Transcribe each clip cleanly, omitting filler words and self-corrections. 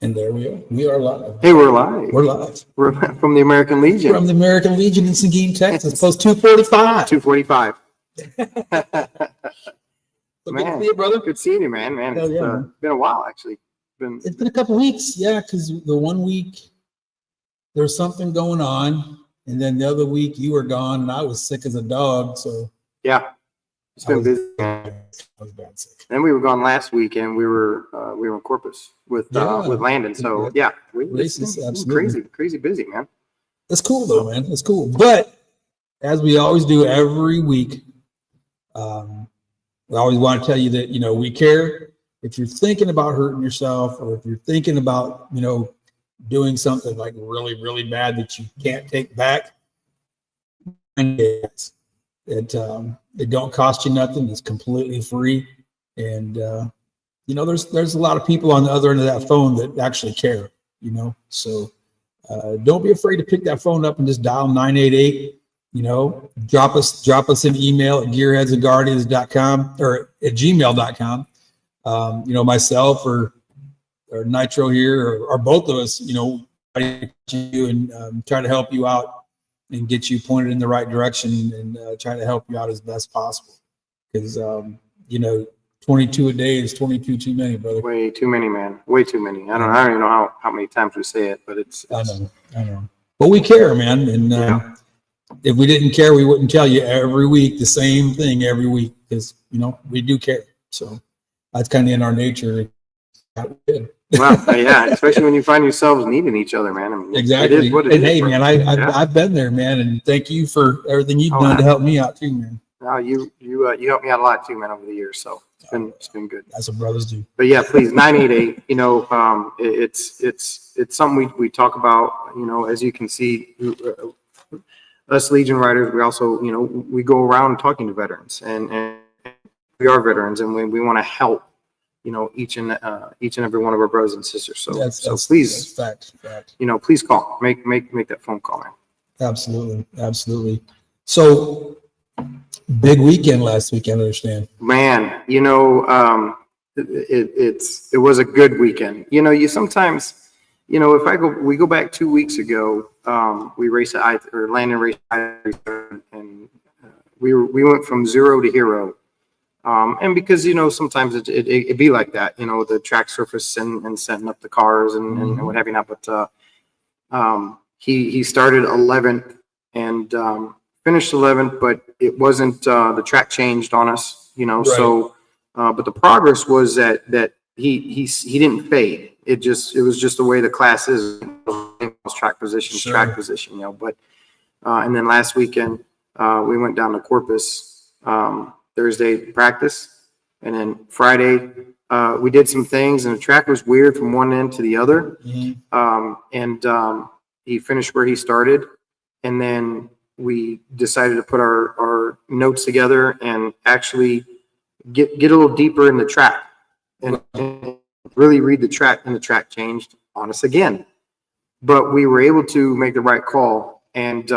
And there we are. We are live. Hey, we're live. We're live. We're from the American Legion. From the American Legion in Seguin, Texas. Post 245. 245. So Man, good to see you, brother. good seeing you, man. Hell It's yeah, man. been a while, actually. It's been a couple weeks, yeah, because the 1 week there was something going on, and then the other week you were gone, and I was sick as a dog. So Yeah, it's been busy. I was bad sick. And we were gone last weekend. We were in Corpus with Landon. So yeah, Races, absolutely. crazy busy, man. That's cool though, man. That's cool. But as we always do every week, we always want to tell you that, we care. If you're thinking about hurting yourself, or if you're thinking about, doing something like really, really bad that you can't take back, it don't cost you nothing. It's completely free. And, there's a lot of people on the other end of that phone that actually care, so don't be afraid to pick that phone up and just dial 988. Drop us an email at gearheadsandguardians.com or at gmail.com. Myself or Nitro here or both of us, you and try to help you out and get you pointed in the right direction and try to help you out as best possible. Because, 22 a day is 22 too many, brother. Way too many, man. Way too many. I don't even know how many times we say it, but it's I know. But we care, man. And if we didn't care, we wouldn't tell you every week the same thing every week, because, we do care. So that's kind of in our nature. Well, yeah, especially when you find yourselves needing each other, man. I mean, exactly. It is what it and is, hey, man, I've been there, man, and thank you for everything you've done to help me out too, man. No, you helped me out a lot too, man, over the years. So it's been good. That's what brothers do. But yeah, please, 988. It's something we talk about. As you can see, us Legion riders, we also we go around talking to veterans, and we are veterans, and we want to help. Each and every one of our brothers and sisters. So please, that's fact. Please call. Make that phone call, man. Absolutely. So big weekend last weekend, I understand. Man, it was a good weekend. You sometimes, if we go back 2 weeks ago, we raced Landon raced and we went from 0 to hero. And because, sometimes it be like that, the track surface and setting up the cars and what have you not. But he started 11th and finished 11th, but it wasn't the track changed on us, Right. So but the progress was that he didn't fade. It was just the way the class is, track position, track position, But and then last weekend we went down to Corpus. Thursday practice, and then Friday we did some things, and the track was weird from one end to the other. And he finished where he started, and then we decided to put our notes together and actually get a little deeper in the track and really read the track, and the track changed on us again. But we were able to make the right call, and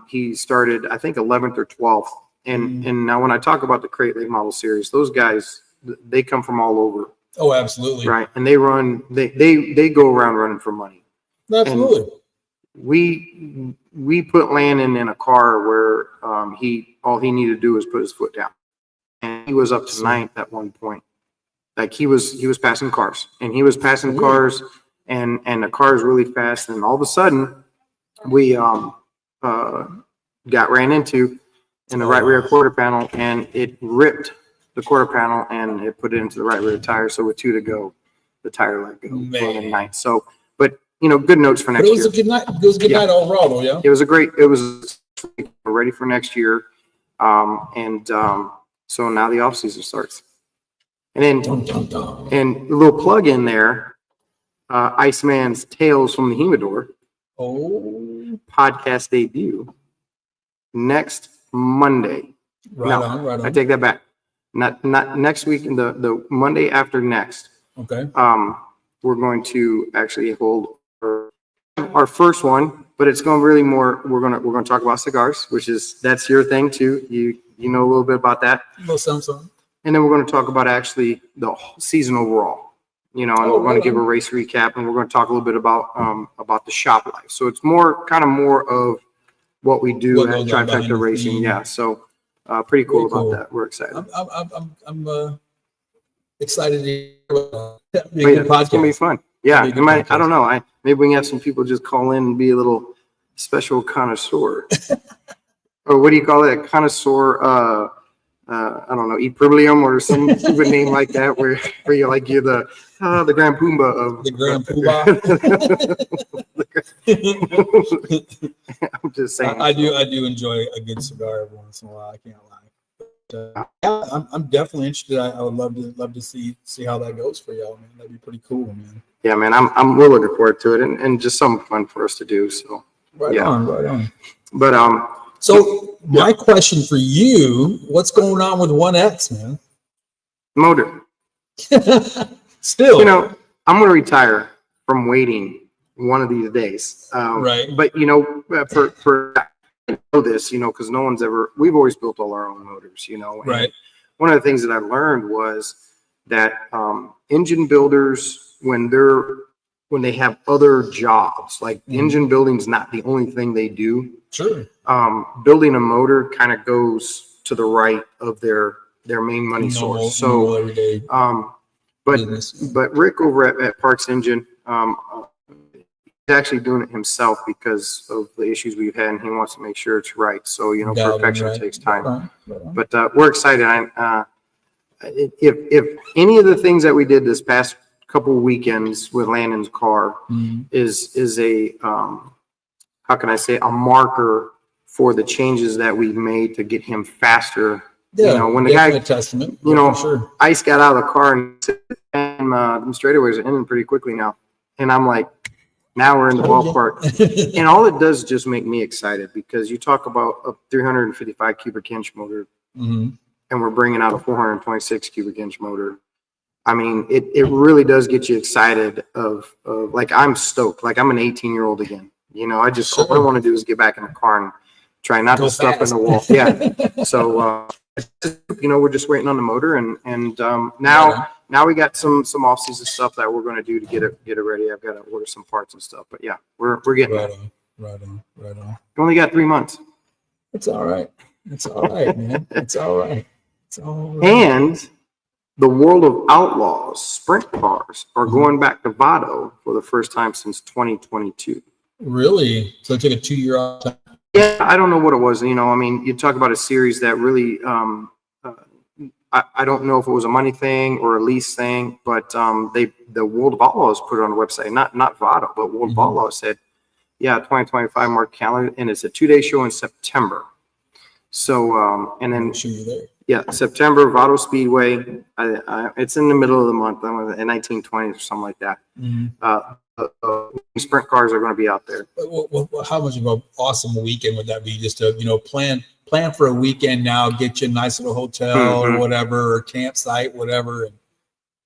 he started, I think, 11th or 12th. And now when I talk about the Crate Late Model Series, those guys, they come from all over. Oh, absolutely. Right. And they go around running for money. Absolutely. And we put Landon in a car where all he needed to do was put his foot down. And he was up to 9th at one point. Like he was passing cars. And he was passing cars and the cars really fast. And all of a sudden we got ran into in the right rear quarter panel, and it ripped the quarter panel and it put it into the right rear tire. So with 2 to go, the tire let go. Man. 9th. So, but good notes for next year. It was a good night. It was a good night overall, though. Yeah. It was we're ready for next year. So now the off season starts. And then, and a little plug in there, ICEMAN's Tales from the Humidor podcast debut next Monday. Right on. I take that back. Not next week. The Monday after next. Okay. We're going to actually hold our first one, but it's going really more. We're going to talk about cigars, that's your thing too. You know a little bit about that. A little something. And then we're going to talk about actually the season overall. you know, and we're going to give a race recap, and we're going to talk a little bit about the shop life. So it's more of what we do at Trifecta Racing. Yeah. So pretty cool about that. We're excited. I'm excited to hear it's going to be fun. Yeah. I don't know. Maybe we can have some people just call in and be a little special connoisseur. Or what do you call it? A connoisseur, I don't know, Equilibrium or some stupid name like that, where you're the Grand Pumbaa of the Grand Pumbaa. I'm just saying. I do enjoy a good cigar every once in a while. I can't lie. But, yeah, I'm definitely interested. I would love to see how that goes for y'all, man. That'd be pretty cool, man. Yeah, man. We're looking forward to it, and just something fun for us to do. So right on. But So my question for you, what's going on with 1X, man? Motor. Still. You know, I'm going to retire from waiting one of these days. Right. But, you know, for I know this, you know, because we've always built all our own motors, you know. And right. One of the things that I learned was that engine builders, when they have other jobs, like engine building's not the only thing they do. Sure. Building a motor kind of goes to the right of their main money source. So, everyday but Rick over at Parks Engine, he's actually doing it himself because of the issues we've had, and he wants to make sure it's right. So, you know, perfection takes time. But we're excited. If any of the things that we did this past couple weekends with Landon's car is a how can I say, a marker for the changes that we've made to get him faster. Yeah, you know, when the guy, testament, you know, sure. Ice got out of the car and the straightaways are ending pretty quickly now. And I'm like, now we're in the ballpark. And all it does is just make me excited, because you talk about a 355 cubic inch motor and we're bringing out a 426 cubic inch motor. I mean, it really does get you excited of like, I'm stoked. Like, I'm an 18-year-old again. You know, all I want to do is get back in the car and try not to stuff in the wall. Yeah. So, you know, we're just waiting on the motor, and now we got some off-season stuff that we're going to do to get it ready. I've got to order some parts and stuff, but yeah, we're getting right it. on. We only got 3 months. It's all right. It's all right, man. It's all right. It's all right. And the World of Outlaws sprint cars are going back to Vado for the first time since 2022. Really? So it took a 2-year off time? Yeah, I don't know what it was. You know, I mean, you talk about a series that really, I don't know if it was a money thing or a lease thing, but the World of Outlaws put it on the website, not Vado, but World of Outlaws said, yeah, 2025 mark calendar, and it's a 2-day show in September. So, and then, yeah, September, Vado Speedway. It's in the middle of the month, in 1920s or something like that. Sprint cars are going to be out there. Well, how much of an awesome weekend would that be? Just to, you know, plan for a weekend now, get you a nice little hotel or whatever, or campsite, whatever, and,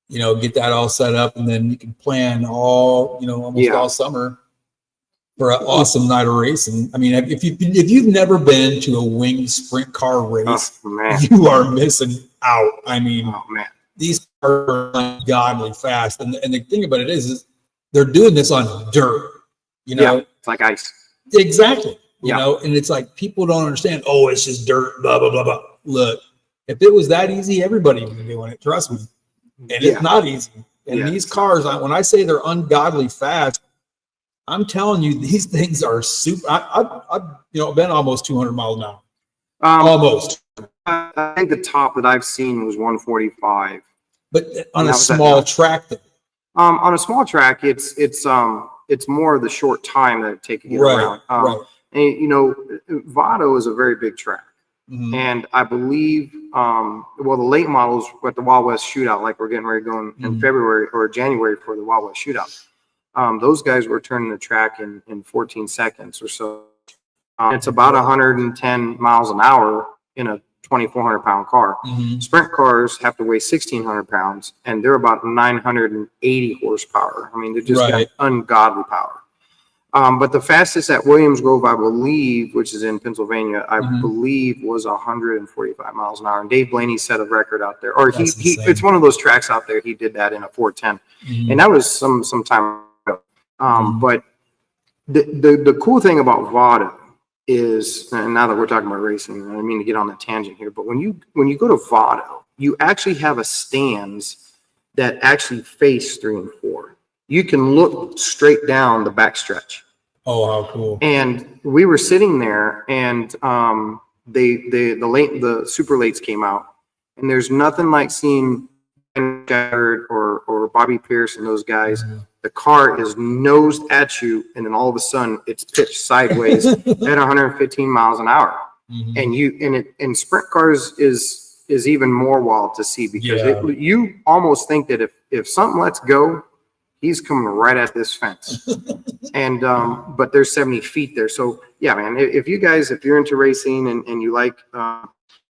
you know, get that all set up, and then you can plan all, you know, almost all summer for an awesome night of racing. I mean, if you've never been to a winged sprint car race, you are missing out. I mean, these cars are ungodly fast, and the thing about it is they're doing this on dirt. You know, it's like ice. Exactly. You know, and it's like people don't understand. Oh, it's just dirt. Blah blah blah blah. Look, if it was that easy, everybody would be doing it. Trust me. And it's not easy. And these cars, when I say they're ungodly fast, I'm telling you, these things are super. I've been almost 200 miles an hour. Almost. I think the top that I've seen was 145. But on a small track, though. On a small track, it's more of the short time that it takes to get around. And you know, Vado is a very big track, and I believe, the late models at the Wild West Shootout, like we're getting ready to go in February or January for the Wild West Shootout. Those guys were turning the track in 14 seconds or so. It's about 110 miles an hour in a 2,400 pound car. Sprint cars have to weigh 1,600 pounds, and they're about 980 horsepower. I mean, they're just got ungodly power. But the fastest at Williams Grove, I believe, which is in Pennsylvania, I believe was 145 miles an hour. And Dave Blaney set a record out there, or he it's one of those tracks out there. He did that in a 410, and that was some time ago. But the cool thing about Vado is, and now that we're talking about racing, I don't mean to get on the tangent here, but when you go to Vado, you actually have a stands that actually face 3 and 4. You can look straight down the backstretch. Oh, how cool! And we were sitting there, and the super lates came out, and there's nothing like seeing or Bobby Pierce and those guys. The car is nosed at you, and then all of a sudden it's pitched sideways at 115 miles an hour. And sprint cars is even more wild to see, because you almost think that if something lets go, he's coming right at this fence. And but there's 70 feet there. So yeah, man, if you're into racing and you like,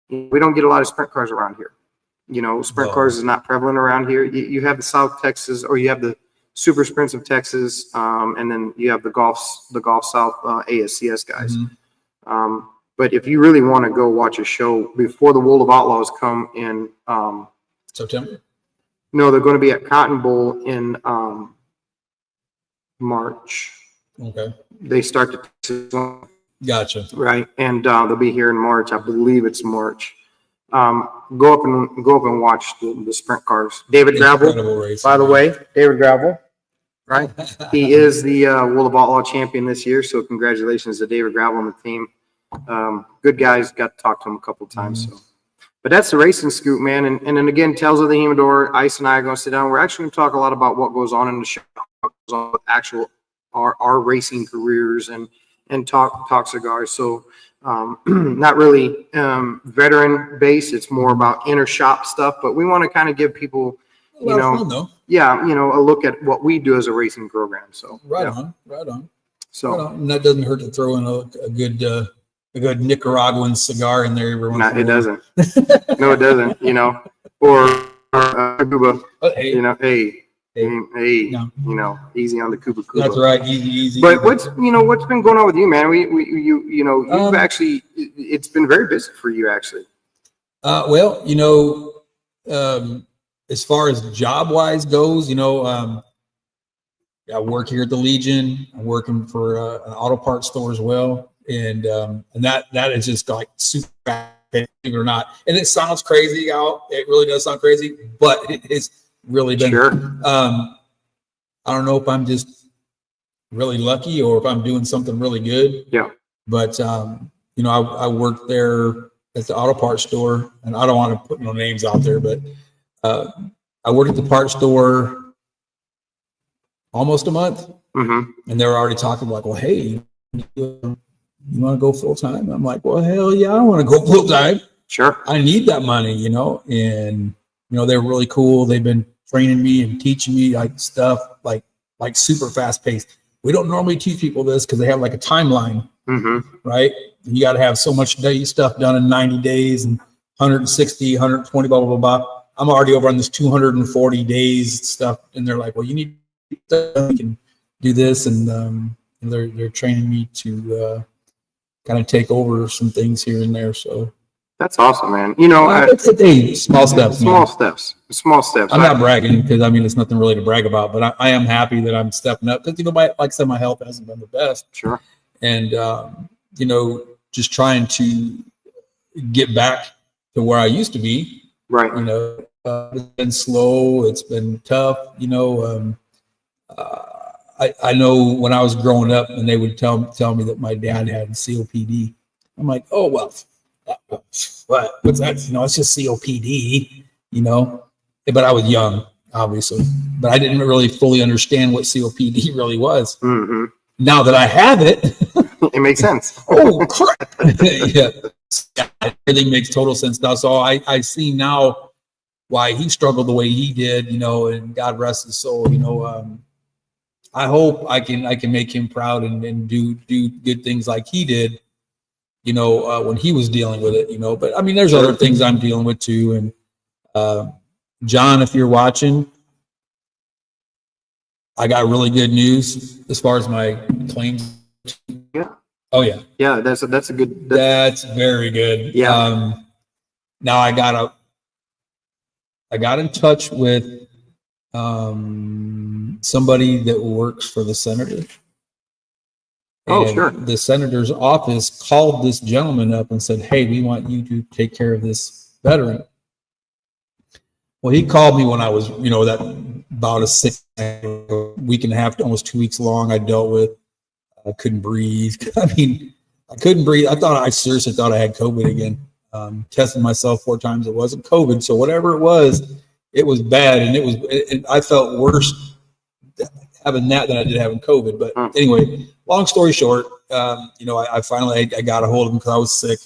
we don't get a lot of sprint cars around here. Sprint cars is not prevalent around here. You have the South Texas, or you have the Super Sprints of Texas, and then you have the Golf South ASCS guys. But if you really want to go watch a show before the World of Outlaws come in September? No, they're going to be at Cotton Bowl in March. Okay. They start the Texas one. Gotcha. Right, and they'll be here in March. I believe it's March. Go up and watch the sprint cars. David Gravel, by the way, David Gravel, right? He is the World of Outlaw champion this year. So congratulations to David Gravel and the team. Good guys. Got to talk to him a couple of times. So, but that's the racing scoop, man. And then again, Tales of the Humidor. Ice and I are going to sit down. We're actually going to talk a lot about what goes on in the show, what goes on with our racing careers, and talk cigars. So. Not really veteran based. It's more about inner shop stuff, but we want to kind of give people, a look at what we do as a racing program. So right on. So and that doesn't hurt to throw in a good Nicaraguan cigar in there every once in a while. It doesn't. No, it doesn't. Or Cuba. Easy on the Cuba. That's right, easy. But what's been going on with you, man? You've actually, it's been very busy for you, actually. As far as job wise goes, I work here at the Legion. I'm working for an auto parts store as well, and that is just like super, believe it or not. And it sounds crazy, Al. It really does sound crazy, but it's really been. Sure. I don't know if I'm just really lucky or if I'm doing something really good. Yeah. But I worked there at the auto parts store, and I don't want to put no names out there, but I worked at the parts store almost a month, and they were already talking like, well, hey, you want to go full time? I'm like, well, hell yeah, I want to go full time. Sure. I need that money, and they're really cool. They've been training me and teaching me like stuff like super fast paced. We don't normally teach people this because they have like a timeline, right? You got to have so much stuff done in 90 days and 160, 120, blah, blah, blah, blah. I'm already over on this 240 days stuff. And they're like, well, you need to you can do this. And they're training me to kind of take over some things here and there. So that's awesome, man. It's small steps. Small steps. I'm not bragging because it's nothing really to brag about, but I am happy that I'm stepping up because like I said, my health hasn't been the best. Sure. And just trying to get back to where I used to be. Right. It's been slow. It's been tough. I know when I was growing up and they would tell me that my dad had COPD. I'm like, oh well. What's that? It's just COPD, but I was young, obviously, but I didn't really fully understand what COPD really was. Now that I have it, it makes sense. Oh crap. Yeah, everything makes total sense now. So I see now why he struggled the way he did, and God rest his soul. I hope I can make him proud and do good things like he did. When he was dealing with it, but there's other things I'm dealing with too. And John, if you're watching, I got really good news as far as my claims. Yeah. Oh yeah. Yeah, that's a good. That's very good. Yeah. Now I got in touch with somebody that works for the senator. Oh, And sure. the senator's office called this gentleman up and said, "Hey, we want you to take care of this veteran." Well, he called me when I was, that about a week and a half, almost 2 weeks long. I dealt with. I couldn't breathe. I mean, I couldn't breathe. I seriously thought I had COVID again. Tested myself 4 times. It wasn't COVID. So whatever it was bad. And I felt worse having that than I did having COVID. But anyway, long story short, I finally got a hold of him because I was sick,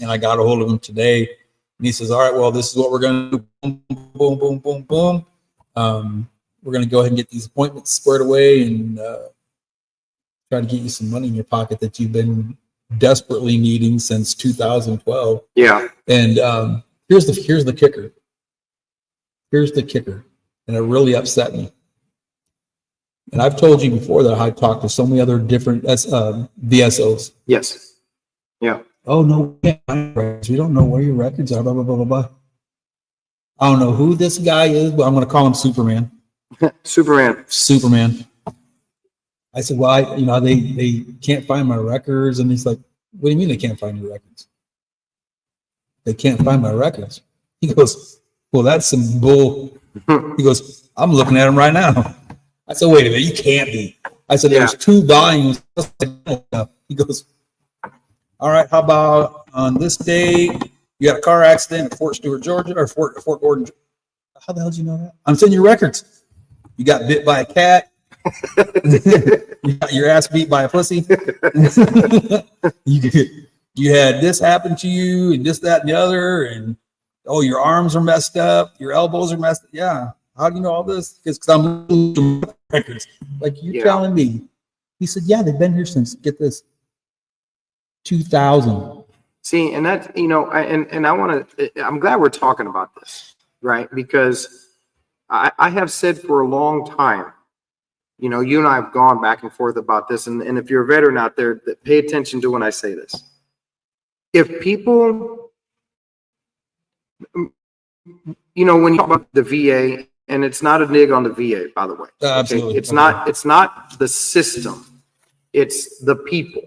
and I got a hold of him today. And he says, "All right, well, this is what we're going to do. Boom, boom, boom, boom, boom. We're going to go ahead and get these appointments squared away and try to get you some money in your pocket that you've been desperately needing since 2012." Yeah. And here's the kicker. Here's the kicker, and it really upset me. And I've told you before that I talked to so many other different VSOs. Yes. Yeah. Oh no, we don't know where your records are. Blah blah blah blah blah. I don't know who this guy is, but I'm going to call him Superman. Superman. I said, "Well, they can't find my records," and he's like, "What do you mean they can't find your records? They can't find my records." He goes, "Well, that's some bull." He goes, "I'm looking at them right now." I said, "Wait a minute, you can't be." I said, "There's 2 volumes." He goes, "All right, how about on this day you got a car accident at Fort Stewart, Georgia, or Fort Gordon? How the hell did you know that? I'm sending you records. You got bit by a cat. You got your ass beat by a pussy. You had this happen to you, and this, that, and the other, and your arms are messed up, your elbows are messed up." Yeah. How do you know all this? Because I'm losing records. Like you're telling me. He said, "Yeah, they've been here since, get this, 2000. See, and that, I'm glad we're talking about this, right? Because I have said for a long time, you and I have gone back and forth about this. And if you're a veteran out there, pay attention to when I say this. If people, when you talk about the VA, and it's not a dig on the VA, by the way. Absolutely. It's not the system. It's the people,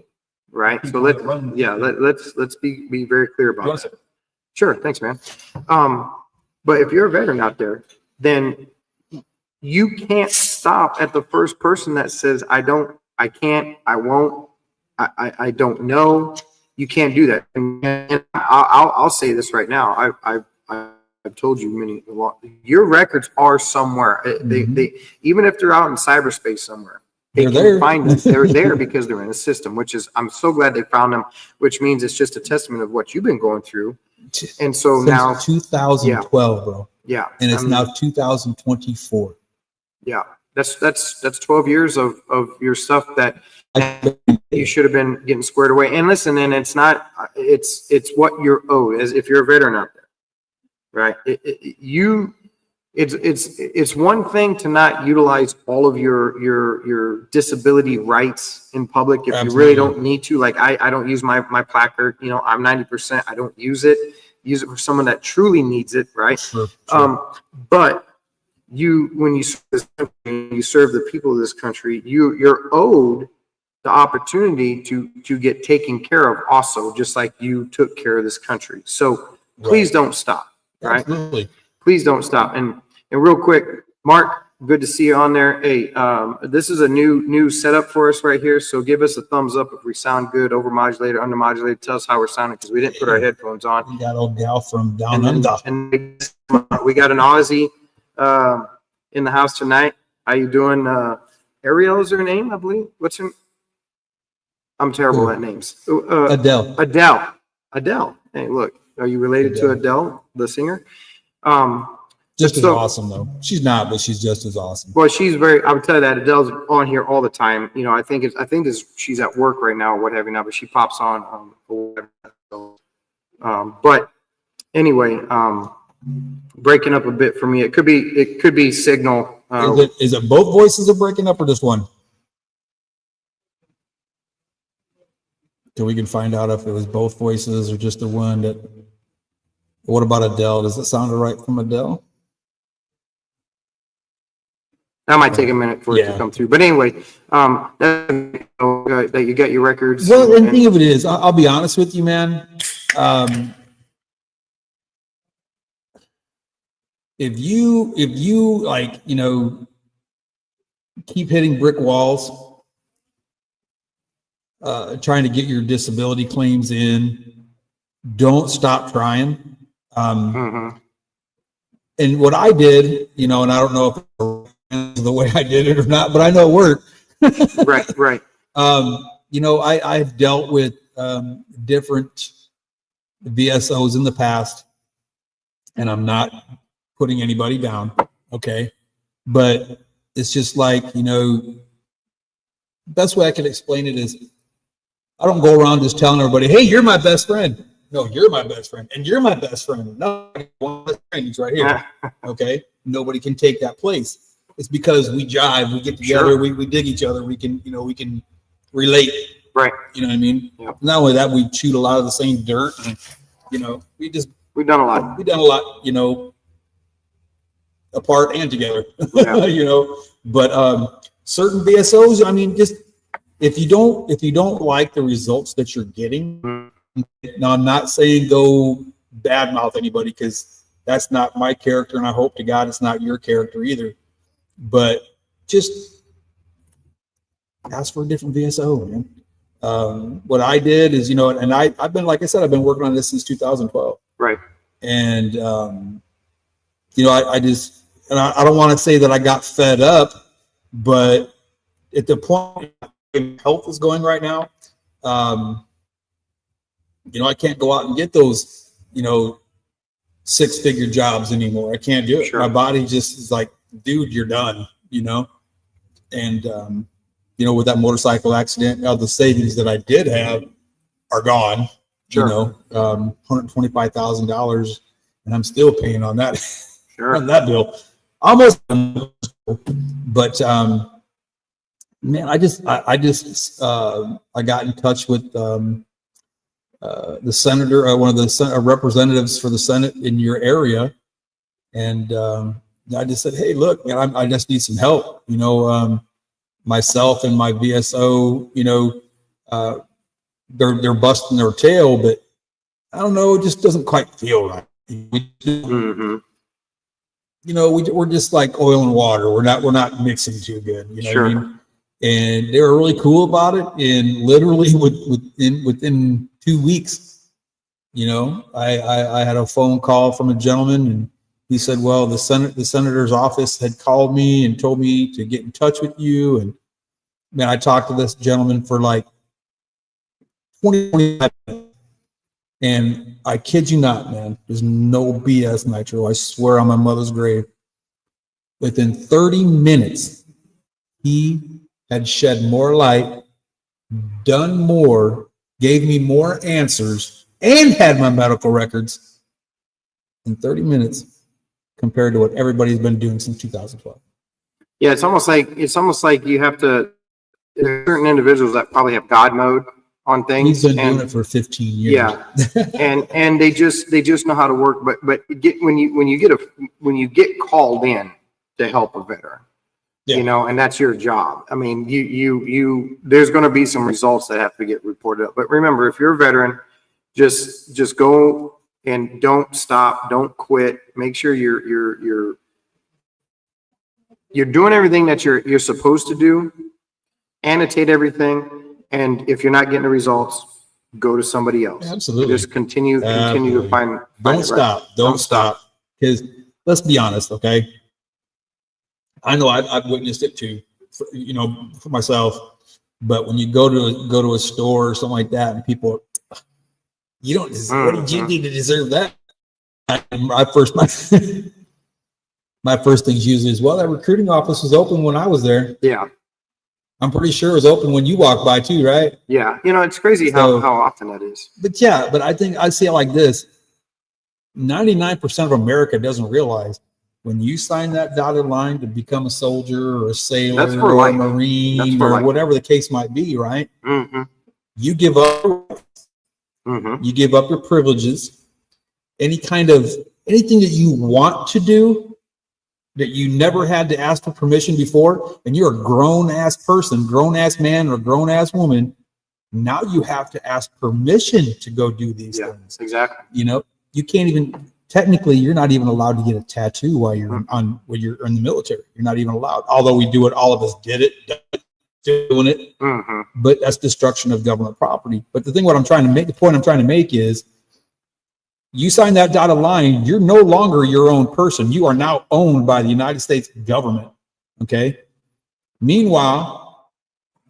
right? So let's be very clear about that. Sure. Thanks, man. But if you're a veteran out there, then you can't stop at the first person that says, "I don't, I can't, I won't, I don't know." You can't do that. And I'll say this right now. I've told you your records are somewhere. They even if they're out in cyberspace somewhere, they can find them. They're there because they're in a system, I'm so glad they found them, which means it's just a testament of what you've been going through. And so since now 2012, bro. Yeah. And it's now 2024. Yeah. That's 12 years of your stuff that you should have been getting squared away. And listen, and it's what you're owed, as if you're a veteran out there. Right. It's one thing to not utilize all of your disability rights in public if you really don't need to. Like I don't use my placard, I'm 90%. I don't use it for someone that truly needs it. Right. Sure. But when you serve this country, you serve the people of this country, you're owed the opportunity to get taken care of also, just like you took care of this country. So please don't stop. Right. Absolutely. Please don't stop. And real quick, Mark, good to see you on there. Hey, this is a new setup for us right here. So give us a thumbs up if we sound good, overmodulated, undermodulated. Tell us how we're sounding because we didn't put our headphones on. We got old gal from down under. And we got an Aussie in the house tonight. How you doing? Ariel is her name, I believe. What's her? I'm terrible at names. Adele. Hey, look. Are you related to Adele, the singer? Just as awesome, though. She's not, but she's just as awesome. Well, she's I would tell you that Adele's on here all the time. I think she's at work right now or what have you now, but she pops on. But anyway, breaking up a bit for me. It could be signal. Is it both voices are breaking up or just one? So we can find out if it was both voices or just the one that. What about Adele? Does it sound right from Adele? That might take a minute for it to come through. But anyway, that you got your records. Well, and the thing of it is, I'll be honest with you, man. If you like, keep hitting brick walls, trying to get your disability claims in, don't stop trying. And what I did, and I don't know if it's the way I did it or not, but I know it worked. Right. I've dealt with different VSOs in the past, and I'm not putting anybody down, okay? But it's just like, best way I can explain it is I don't go around just telling everybody, hey, you're my best friend. No, you're my best friend, and you're my best friend. No, one best friend is right here. Okay, nobody can take that place. It's because we jive, we get together, sure. we dig each other, we can relate. Right. You know what I mean? Yep. Not only that, we chewed a lot of the same dirt, and we've done a lot. We've done a lot, apart and together. Yeah. But certain VSOs, I mean, just if you don't like the results that you're getting. Now, I'm not saying go badmouth anybody, because that's not my character, and I hope to God it's not your character either. But just ask for a different VSO, man. What I did is, and I've been, like I said, I've been working on this since 2012. Right. And, I just, and I don't want to say that I got fed up, but at the point health is going right now, I can't go out and get those, 6-figure jobs anymore. I can't do it. Sure. My body just is like, dude, you're done, and, with that motorcycle accident, the savings that I did have are gone, Sure. $125,000, and I'm still paying on that, Sure. on that bill. Almost, but, man, I got in touch with, the senator, one of the representatives for the Senate in your area, and I just said, "Hey, look, man, I just need some help. Myself and my VSO, they're busting their tail, but I don't know, it just doesn't quite feel right. We're just like oil and water. We're not mixing too good. Sure. What I mean? And they were really cool about it. And literally within 2 weeks, I had a phone call from a gentleman, and he said, well, the senator's office had called me and told me to get in touch with you. And man, I talked to this gentleman for like 25 minutes. And I kid you not, man, there's no BS, Nitro. I swear on my mother's grave. Within 30 minutes, he had shed more light, done more, gave me more answers, and had my medical records in 30 minutes compared to what everybody's been doing since 2012. Yeah, it's almost like you have to. There are certain individuals that probably have God mode on things. He's been doing it for 15 years. Yeah, and they just know how to work. But when you get called in to help a veteran, and that's your job. I mean, you there's going to be some results that have to get reported up. But remember, if you're a veteran, just go and don't stop, don't quit. Make sure you're doing everything that you're supposed to do. Annotate everything, and if you're not getting the results, go to somebody else. Absolutely. Just continue to find. Don't stop. Don't stop. Because let's be honest, okay? I know I've witnessed it too, for myself. But when you go to a store or something like that, and people, you don't. What did you do to deserve that? My first things usually is, well, that recruiting office was open when I was there. Yeah. I'm pretty sure it was open when you walked by too, right? Yeah. It's crazy how often that is. But I think I see it like this. 99% of America doesn't realize when you sign that dotted line to become a soldier or a sailor That's for or a life. Marine For or life. whatever the case might be, right? Mm-hmm. You give up. Mm-hmm. You give up your privileges. Anything that you want to do that you never had to ask for permission before, and you're a grown-ass person, grown-ass man or grown-ass woman, now you have to ask permission to go do these things. Exactly. You know, you can't even, technically, you're not even allowed to get a tattoo while you're when you're in the military. You're not even allowed, although we do it, all of us did it, doing it, but that's destruction of government property. But the point I'm trying to make is, you sign that dotted line, you're no longer your own person. You are now owned by the United States government. Okay. Meanwhile,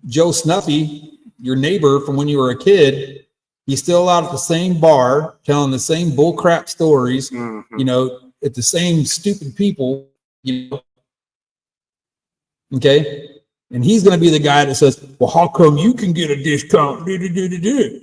Joe Snuffy, your neighbor from when you were a kid, he's still out at the same bar telling the same bullcrap stories, you know, at the same stupid people, you know. Okay. And he's going to be the guy that says, well, how come you can get a discount?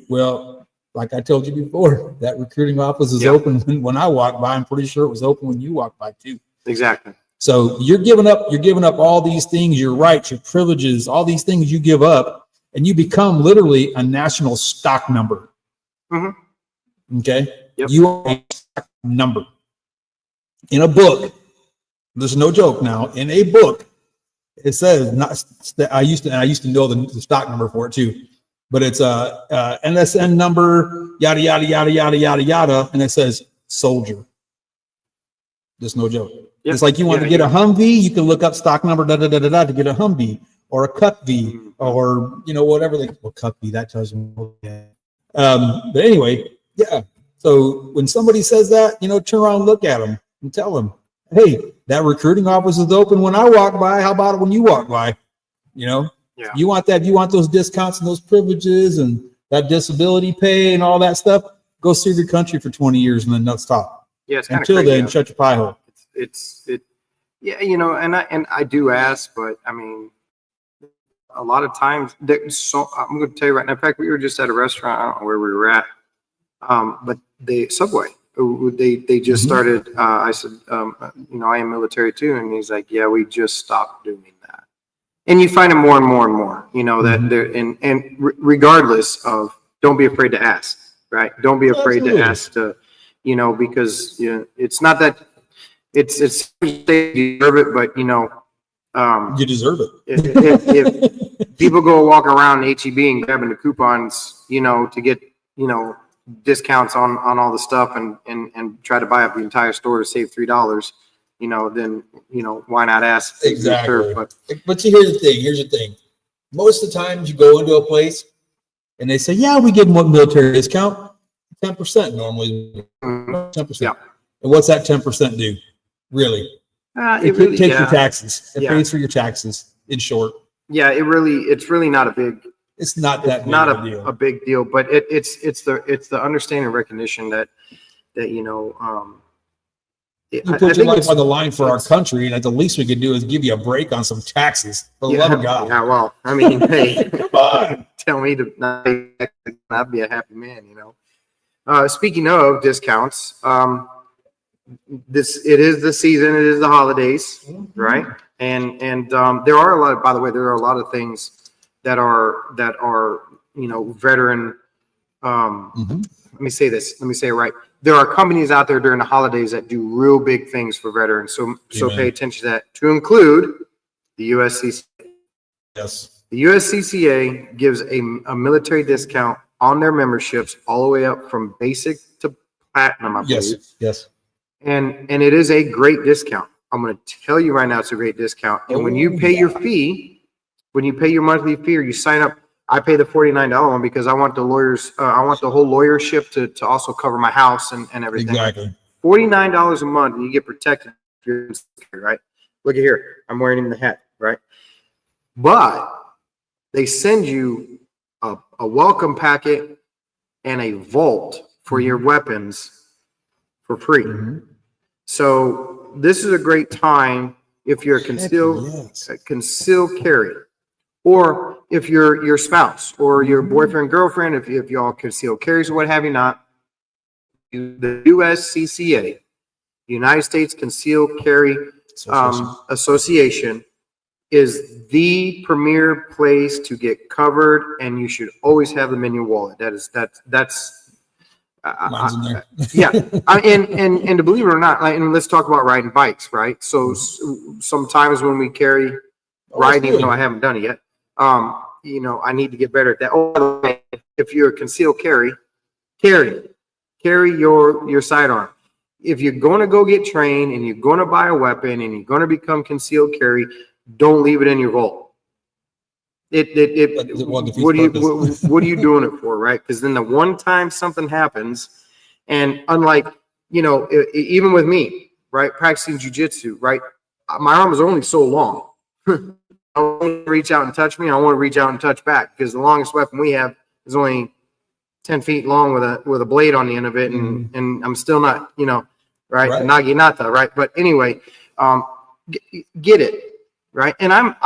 Well, like I told you before, that recruiting office is open when I walk by. I'm pretty sure it was open when you walked by too. Exactly. So you're giving up all these things, your rights, your privileges, all these things you give up, and you become literally a national stock number. Okay. Yep. You are a stock number. In a book, there's no joke now, in a book, it says, I used to know the stock number for it too, but it's a NSN number, yada, yada, yada, yada, yada, yada. And it says soldier. There's no joke. Yep. It's like you want to get a Humvee, you can look up stock number, da, da, da, da, da, to get a Humvee or a Cup V or, you know, whatever Cup V, that tells me. But anyway, yeah. So when somebody says that, you know, turn around and look at them and tell them, hey, that recruiting office is open when I walk by. How about it when you walk by? You know? Yeah. You want those discounts and those privileges and that disability pay and all that stuff, go serve your country for 20 years and then not stop. Yeah, it's until crazy, then, shut your pie hole. Yeah, you know, and I do ask, but I mean, a lot of times, I'm going to tell you right now. In fact, we were just at a restaurant. I don't know where we were at, but the Subway, they just started. I said, you know, I am military too, and he's like, yeah, we just stopped doing that. And you find it more and more and more, you know, that they're regardless of, don't be afraid to ask, right? Don't be afraid to ask to, you know, because you know, it's not that it's they deserve it, but you know, you deserve it. if people go walk around HEB and grabbing the coupons, you know, to get, you know, discounts on all the stuff and try to buy up the entire store to save $3, you know, then, you know, why not ask? Exactly. But see, here's the thing. Most of the times you go into a place and they say, yeah, we give them a military discount, 10% normally. 10%. Yeah. And what's that 10% do? Really? It really takes your taxes. It pays for your taxes, in short. Yeah, it's really not a big. It's not that big a big deal, but it's the understanding and recognition that you know. You put your life on the line for our country, and the least we could do is give you a break on some taxes. For the love of God. Yeah, well, I mean, hey, come on, tell me to not be a happy man, you know. Speaking of discounts, it is the season, it is the holidays, right? And there are a lot. By the way, there are a lot of things that are you know, veteran. Let me say it right. There are companies out there during the holidays that do real big things for veterans. So pay attention to that. To include the USCCA. Yes. The USCCA gives a military discount on their memberships all the way up from basic to platinum, I believe. Yes. And it is a great discount. I'm going to tell you right now, it's a great discount. And when you pay your fee, when you pay your monthly fee or you sign up, I pay the $49 one because I want the lawyers, I want the whole lawyership to also cover my house and everything. Exactly. $49 a month and you get protected, right? Look at here. I'm wearing the hat, right? But they send you a welcome packet and a vault for your weapons for free. So this is a great time if you're a concealed carry, or if you're your spouse or your boyfriend, girlfriend, if y'all concealed carries or what have you not. The USCCA, United States Concealed Carry Association is the premier place to get covered, and you should always have them in your wallet. That's Mine's in there. yeah. And to believe it or not, and let's talk about riding bikes, right? So sometimes when we carry riding, even though I haven't done it yet, I need to get better at that. Oh, by the way, if you're a concealed carry your sidearm. If you're going to go get trained and you're going to buy a weapon and you're going to become concealed carry, don't leave it in your vault. What are you doing it for, right? Because then the one time something happens, and unlike, even with me, right, practicing jujitsu, right, my arm is only so long. I want to reach out and touch me. I want to reach out and touch back, because the longest weapon we have is only 10 feet long with a blade on the end of it, and I'm still not, right? Naginata, right? But anyway, get it, right? And I'm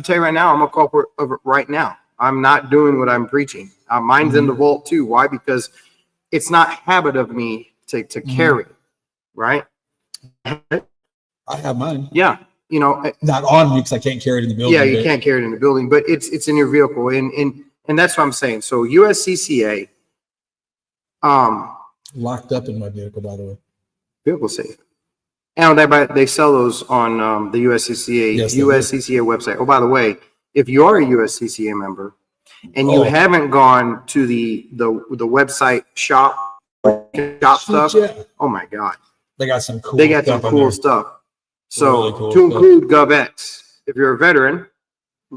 telling you right now, I'm a culprit of it right now. I'm not doing what I'm preaching. Mine's in the vault too. Why? Because it's not habit of me to carry, right? I have mine. Yeah. Not on me because I can't carry it in the building. Yeah, you can't carry it in the building, but it's in your vehicle, and that's what I'm saying. So USCCA, locked up in my vehicle, by the way. Vehicle safe. And they sell those on the USCCA website. Oh, by the way, if you are a USCCA member and you haven't gone to the website shop stuff, oh my God, they got some cool stuff. So really cool to include GovX, if you're a veteran,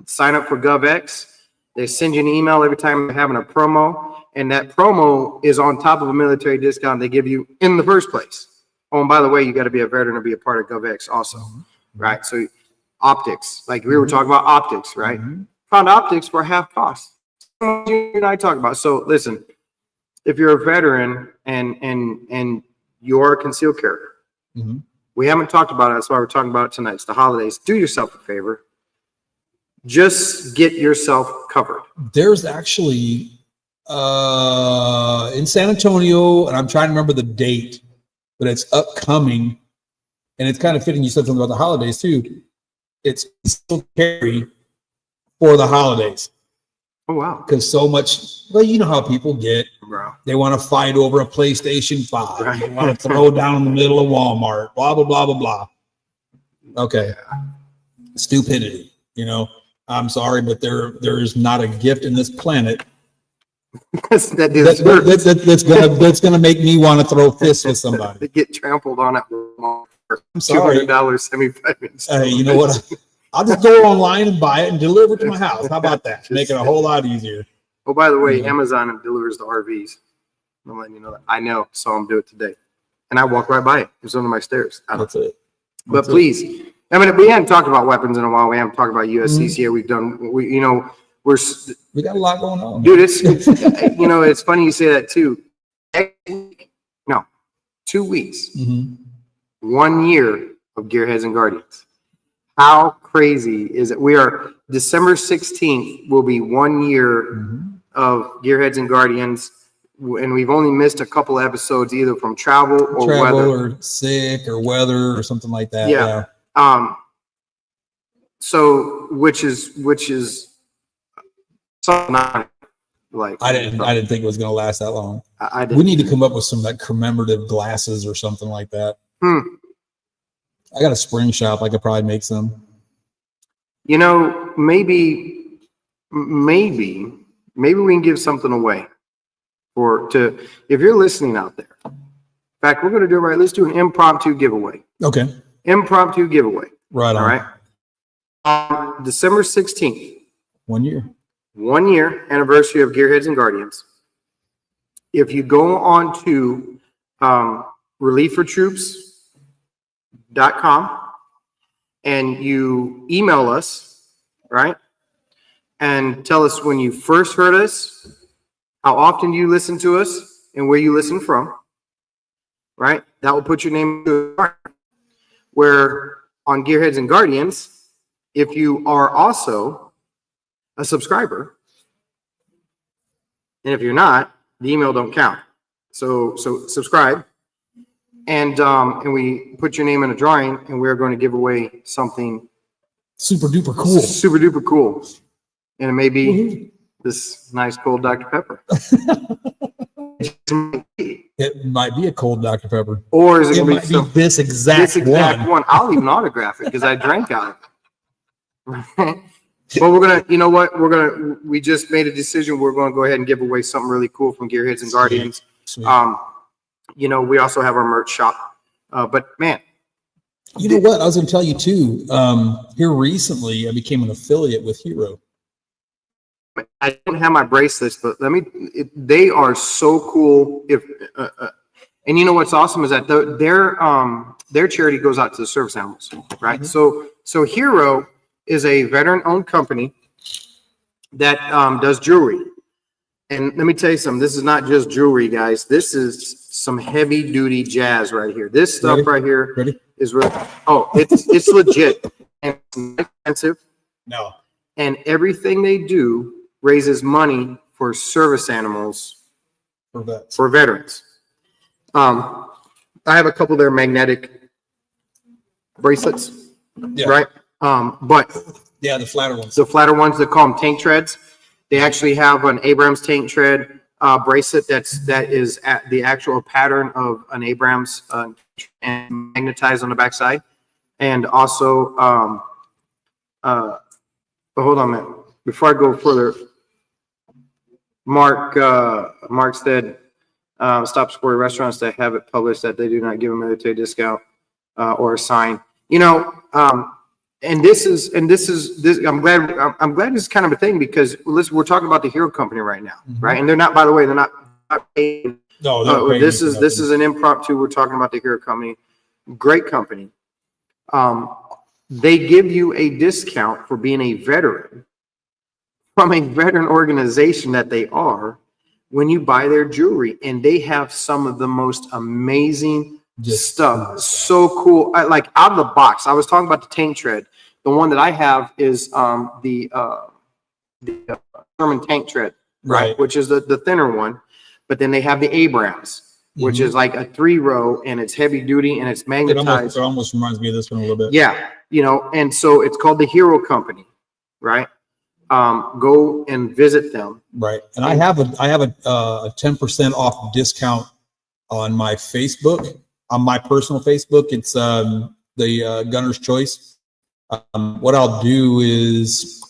sign up for GovX. They send you an email every time they're having a promo, and that promo is on top of a military discount they give you in the first place. Oh, and by the way, you got to be a veteran to be a part of GovX also, right? So optics, like we were talking about optics, right? Found optics for half cost. You and I talk about. So listen, if you're a veteran and you're a concealed carrier, we haven't talked about it. That's why we're talking about it tonight. It's the holidays. Do yourself a favor. Just get yourself covered. There's actually in San Antonio, and I'm trying to remember the date, but it's upcoming, and it's kind of fitting. You said something about the holidays too. It's still carry for the holidays. Oh wow! Because so much, well, you know how people get. Bro. They want to fight over a PlayStation 5. Right. They want to throw down in the middle of Walmart. Blah blah blah blah blah. Okay, stupidity. I'm sorry, but there is not a gift in this planet that's gonna make me want to throw fists with somebody. They get trampled on at Walmart for $200 $75. Hey, you know what? I'll just go online and buy it and deliver it to my house. How about that? Make it a whole lot easier. Oh, by the way, Amazon delivers the RVs. I'm letting you know that. I know, saw them do it today, and I walked right by it. It was under my stairs. That's it. But please, I mean, we hadn't talked about weapons in a while. We haven't talked about USCCA. We've done, we got a lot going on, dude. It's it's funny you say that too. 2 weeks, 1 year of Gearheads and Guardians. How crazy is it? We are December 16th will be 1 year of Gearheads and Guardians, and we've only missed a couple episodes either from travel or weather, or sick or weather or something like that. Yeah. So which is something like I didn't think it was going to last that long. I didn't. We need to come up with some like commemorative glasses or something like that. I got a spring shop. I could probably make some. Maybe we can give something away if you're listening out there. In fact, we're going to do it right. Let's do an impromptu giveaway. Okay. Impromptu giveaway. Right on. All right. On December 16th. 1 year. 1 year anniversary of Gearheads and Guardians. If you go on to relieffortroops.com and you email us, right? And tell us when you first heard us, how often you listen to us, and where you listen from, right? That will put your name to it. Where on Gearheads and Guardians, if you are also a subscriber, and if you're not, the email don't count. So subscribe, and we put your name in a drawing, and we're going to give away something super duper cool. super duper cool, and it may be Mhm. this nice cold Dr. Pepper. It might be a cold Dr. Pepper. Or is it It going might to be be this exact one. I'll even autograph it because I drank out of it. But we're gonna, you know what? We just made a decision. We're going to go ahead and give away something really cool from Gearheads and Guardians. Sweet. You know, we also have our merch shop. But man, You know what? I was going to tell you too. Here recently, I became an affiliate with Hero. I don't have my bracelets, but they are so cool. And you know what's awesome is that their charity goes out to the service animals, right? Mm-hmm. So Hero is a veteran-owned company that does jewelry. And let me tell you something. This is not just jewelry, guys. This is some heavy-duty jazz right here. This stuff right here is really. Oh, it's legit and it's not expensive. No. And everything they do raises money for service animals for veterans. I have a couple of their magnetic bracelets, right? But yeah, the flatter ones. The flatter ones, they call them tank treads. They actually have an Abrams tank tread bracelet that is at the actual pattern of an Abrams and magnetized on the backside. And also, but hold on a minute. Before I go further, Mark said, stop supporting restaurants that have it published that they do not give a military discount or a sign. You know, and this is I'm glad this is kind of a thing because listen, we're talking about the Hero Company right now, right? And they're not, by the way, they're not paid. No, this is an impromptu. We're talking about the Hero Company, great company. They give you a discount for being a veteran from a veteran organization that they are when you buy their jewelry, and they have some of the most amazing stuff. So cool. Like out of the box. I was talking about the tank tread. The one that I have is the German tank tread, right? Which is the thinner one. But then they have the Abrams, which is like a 3-row, and it's heavy duty and it's magnetized. It almost reminds me of this one a little bit. Yeah, you know, and so it's called the Hero Company, right? Go and visit them. Right. And I have a 10% off discount on my Facebook, on my personal Facebook. It's the Gunner's Choice. What I'll do is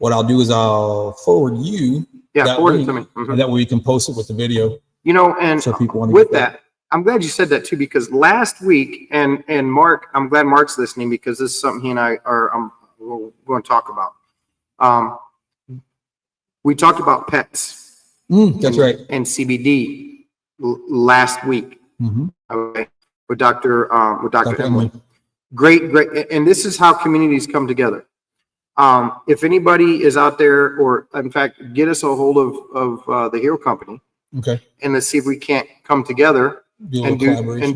I'll forward you. Yeah, forward it to me. And that way you can post it with the video. You know, and so people want to with that, I'm glad you said that too, because last week, and Mark, I'm glad Mark's listening because this is something he and I are we're going to talk about. We talked about pets. That's right. And CBD last week. Okay, with Dr. Emily. Great. And this is how communities come together. If anybody is out there, or in fact, get us a hold of the Hero Company. Okay. And let's see if we can't come together and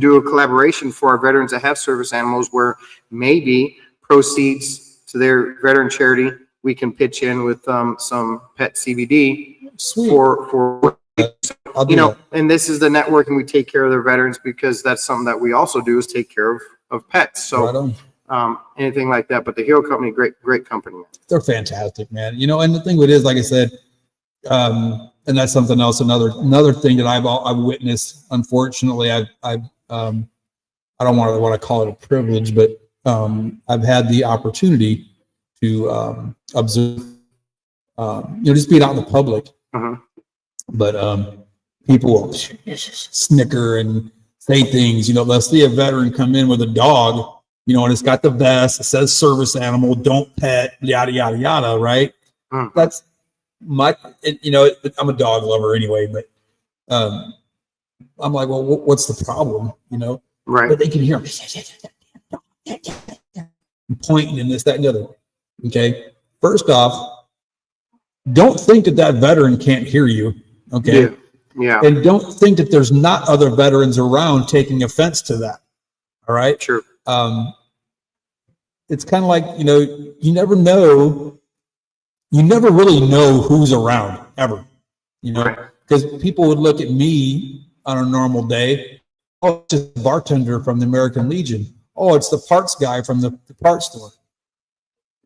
do a collaboration for our veterans that have service animals, where maybe proceeds to their veteran charity, we can pitch in with some pet CBD. Sweet. for you know, and this is the networking. We take care of their veterans because that's something that we also do, is take care of pets. So anything like that. But the Hero Company, great company. They're fantastic, man. You know, and the thing with it is, like I said, and that's something else. Another thing that I've witnessed. Unfortunately, I don't want to call it a privilege, but I've had the opportunity to observe, just being out in the public. But people will snicker and say things. They'll see a veteran come in with a dog, and it's got the vest. It says service animal, don't pet, yada yada yada. Right? That's I'm a dog lover anyway, but I'm like, well, what's the problem? Right? But they can hear me pointing and this, that, and the other. Okay. First off, don't think that veteran can't hear you. Okay. Yeah. And don't think that there's not other veterans around taking offense to that. All right. Sure. It's kind of like, you never know. You never really know who's around ever, because people would look at me on a normal day. Oh, it's just a bartender from the American Legion. Oh, it's the parts guy from the parts store.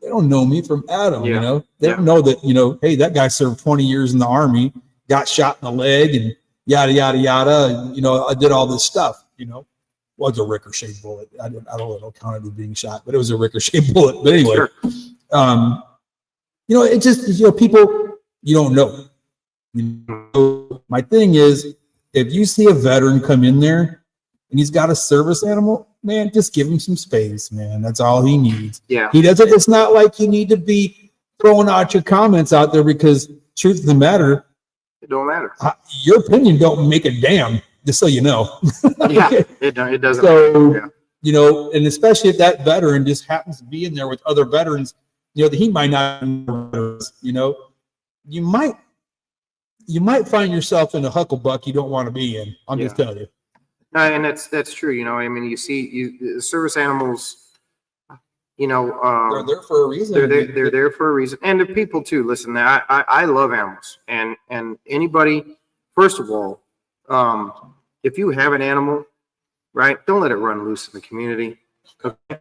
They don't know me from Adam, Yeah. you know. They don't know that, you know, hey, that guy served 20 years in the Army, got shot in the leg, and yada yada yada. And, you know, I did all this stuff. You know, well, it's a ricochet bullet. I don't know, count it as being shot, but it was a ricochet bullet. But anyway, Sure. You know, it just, you know, people you don't know. You know, my thing is, if you see a veteran come in there and he's got a service animal, man, just give him some space, man. That's all he needs. Yeah. He doesn't. It's not like you need to be throwing out your comments out there, because truth of the matter, It don't matter. your opinion don't make a damn. Just so you know. Yeah. Okay. It doesn't. So, Yeah. you know, and especially if that veteran just happens to be in there with other veterans, you know, that he might not know, you know, you might find yourself in a hucklebuck you don't want to be in. I'm just telling you. And that's true. You know, I mean, you see, service animals, you know, They're there for a reason. they're there for a reason. And the people too. Listen, I love animals, and anybody, first of all, if you have an animal, right, don't let it run loose in the community, okay?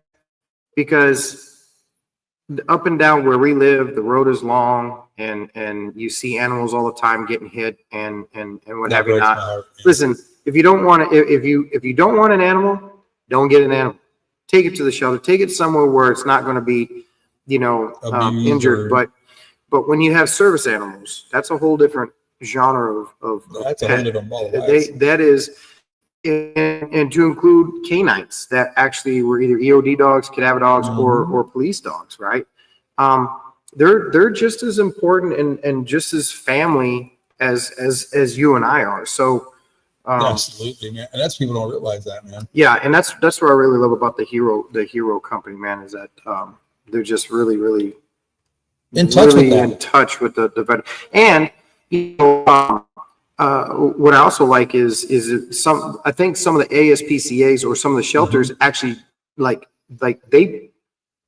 Because up and down where we live, the road is long, and you see animals all the time getting hit and what have you not. Listen, if you don't want to, if you don't want an animal, don't get an animal. Take it to the shelter. Take it somewhere where it's not going to be, you know, injured. But when you have service animals, that's a whole different genre of that's pet. a whole different ball. That is, and to include canines that actually were either EOD dogs, cadaver dogs, or police dogs, right? They're just as important and just as family as you and I are. So absolutely, man. And that's, people don't realize that, man. yeah, and that's what I really love about the hero company, man, is that they're just really In touch with that. in touch with the veteran. And you know, what I also like is I think some of the ASPCAs or some of the shelters actually like they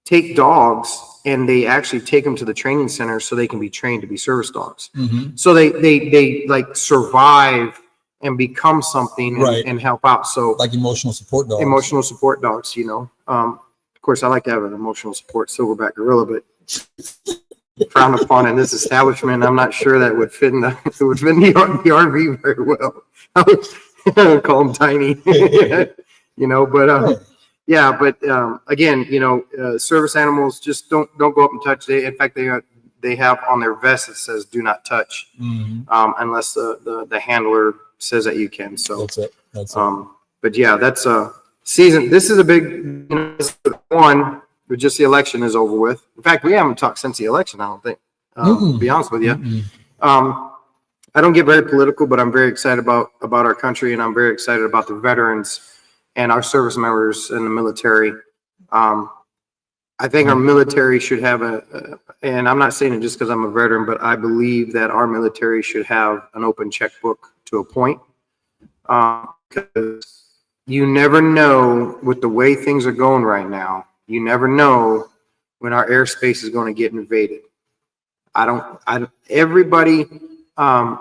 take dogs and they actually take them to the training center so they can be trained to be service dogs. So they like survive and become something and help out. So like emotional support dogs. Emotional support dogs, you know. Of course, I like to have an emotional support silverback gorilla, but frowned upon in this establishment. I'm not sure that would fit in the RV very well. I would call them tiny, you know. But yeah, but again, you know, service animals, just don't go up and touch. In fact, they have on their vest that says "Do not touch," unless the handler says that you can. So that's it. But yeah, that's a season. This is a big, you know, one. Just the election is over with. In fact, we haven't talked since the election, I don't think. To be honest with you, I don't get very political, but I'm very excited about our country, and I'm very excited about the veterans and our service members in the military. I think our military should have and I'm not saying it just because I'm a veteran, but I believe that our military should have an open checkbook to a point. Because you never know with the way things are going right now. You never know when our airspace is going to get invaded. Everybody,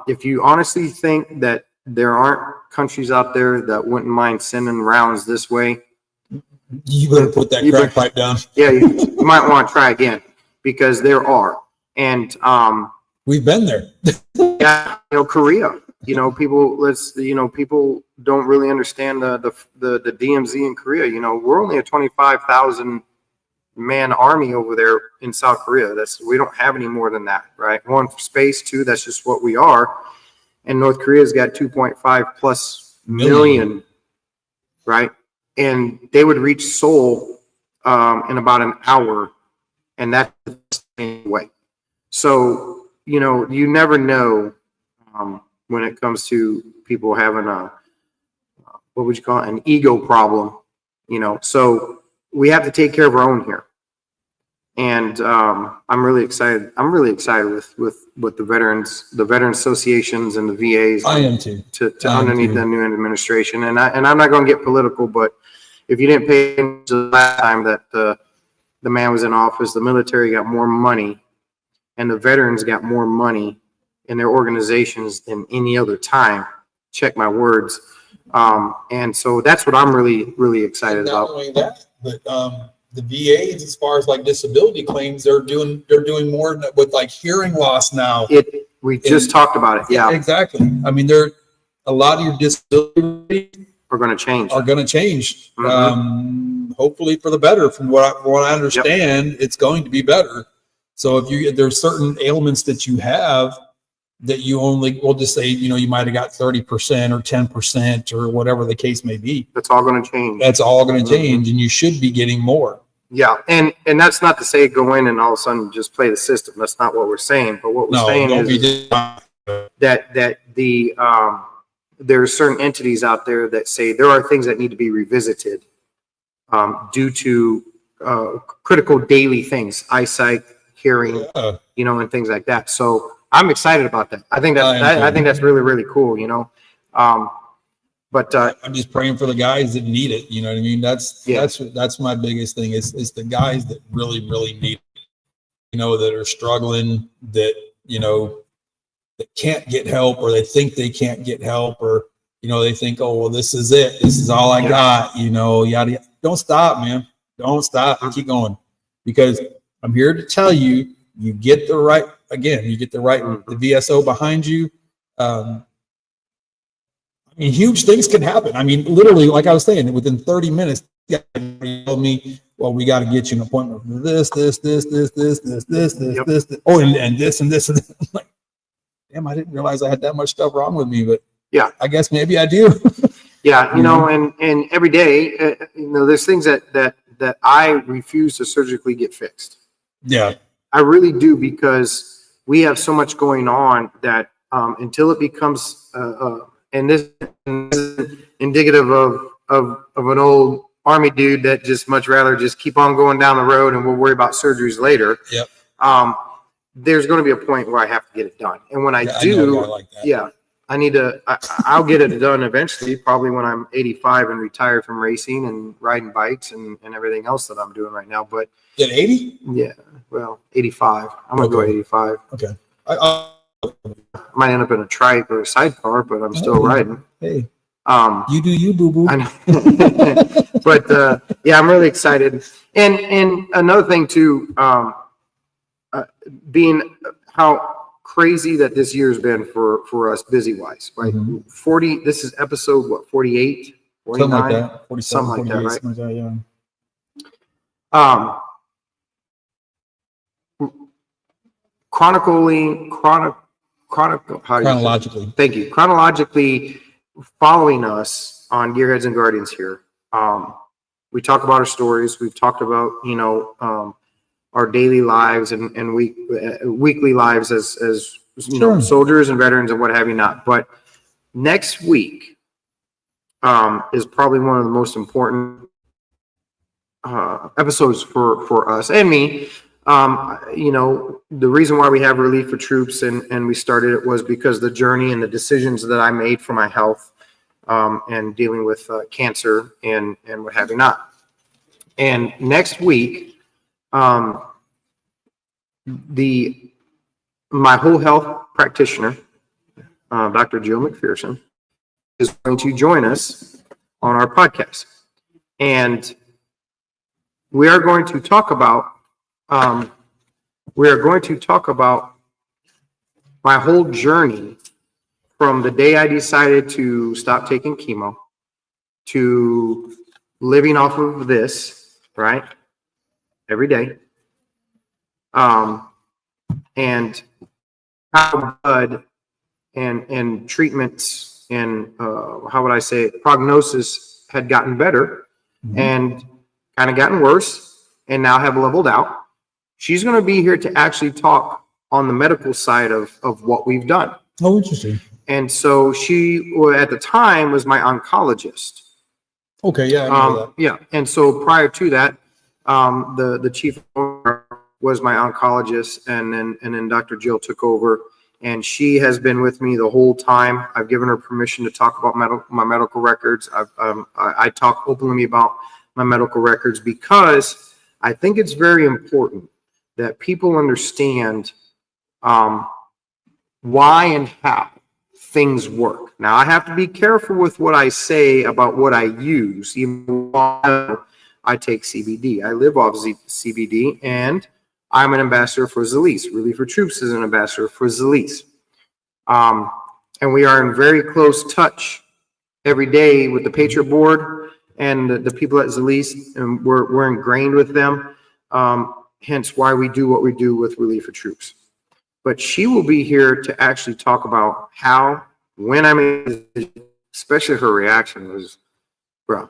if you honestly think that there aren't countries out there that wouldn't mind sending rounds this way, you better put that crack pipe down. Yeah, you might want to try again, because there are. And we've been there. Yeah, you know, Korea. You know, people don't really understand the DMZ in Korea. You know, we're only a 25,000 man army over there in South Korea. We don't have any more than that, right? One, for space. Two, that's just what we are. And North Korea's got 2.5 plus million, right? And they would reach Seoul in about an hour, and that's the way. So, you know, you never know when it comes to people having what would you call it, an ego problem, you know. So we have to take care of our own here. And I'm really excited. I'm really excited with what the veteran associations and the VAs. I am too. To underneath the new administration. And I'm not going to get political, but if you didn't pay attention to the last time that the man was in office, the military got more money, and the veterans got more money in their organizations than any other time. Check my words. And so that's what I'm really, really excited And not about. only that, but the VAs, as far as like disability claims, they're doing more with like hearing loss now. We just talked about it. Yeah. Exactly. I mean, a lot of your disability Are going to change. Mm-hmm. Hopefully for the better. From what I understand, It's going to be better. So if there's certain ailments that you have that we'll just say, you might have got 30% or 10% or whatever the case may be. That's all going to change. That's all going to change, and you should be getting more. Yeah, and that's not to say go in and all of a sudden just play the system. That's not what we're saying. But what we're saying is that there are certain entities out there that say there are things that need to be revisited due to critical daily things, eyesight, hearing, and things like that. So I'm excited about that. I think that's really, really cool. But I'm just praying for the guys that need it. You know what I mean? That's my biggest thing. It's the guys that really, really need it, that are struggling, that, that can't get help, or they think they can't get help, or, they think, oh, well, this is it. This is all I got, yada. Don't stop, man. Don't stop. Keep going. Because I'm here to tell you, you get the right the VSO behind you. Huge things can happen. I mean, literally, like I was saying, within 30 minutes, you told me, well, we got to get you an appointment for this. Oh, and this and this. I'm like, damn, I didn't realize I had that much stuff wrong with me, but I guess maybe I do. And every day, there's things that I refuse to surgically get fixed. Yeah. I really do, because we have so much going on that until it becomes and this is indicative of an old Army dude that just much rather just keep on going down the road and we'll worry about surgeries later. Yep. There's going to be a point where I have to get it done. And when I I need to, I'll get it done eventually, probably when I'm 85 and retired from racing and riding bikes and everything else that I'm doing right now. But at 80? Yeah. Well, 85. I'm going to go 85. Okay. I might end up in a trike or a sidecar, but I'm still riding. Hey, you do you, boo boo. I know. But I'm really excited. And another thing too, being how crazy that this year's been for us busy wise, right? 40. This is episode 48, 49, something like that. 47, something like that, right? Something like that, chronologically. Thank you. Chronologically following us on Gearheads and Guardians here. We talk about our stories. We've talked about, our daily lives and weekly lives as soldiers and veterans and what have you not. But next week is probably one of the most important episodes for us and me. The reason why we have Relief for Troops and we started it was because the journey and the decisions that I made for my health and dealing with cancer and what have you not. And next week, my whole health practitioner, Dr. Jill McPherson, is going to join us on our podcast. And we are going to talk about my whole journey from the day I decided to stop taking chemo to living off of this, right, every day, and how blood and treatments and how would I say it, prognosis had gotten better and kind of gotten worse and now have leveled out. She's going to be here to actually talk on the medical side of what we've done. Oh, interesting. And so she, at the time, was my oncologist. Okay, yeah, I know that. Yeah, and so prior to that, the chief was my oncologist, and then Dr. Jill took over, and she has been with me the whole time. I've given her permission to talk about my medical records. I talk openly about my medical records because I think it's very important that people understand why and how things work. Now, I have to be careful with what I say about what I use, even though I take CBD. I live off CBD, and I'm an ambassador for Zalise. Relief for Troops is an ambassador for Zalise. And we are in very close touch every day with the Patriot Board and the people at Zalise, and we're ingrained with them. Hence why we do what we do with Relief for Troops. But she will be here to actually talk about how, when I made, especially her reaction was, bro.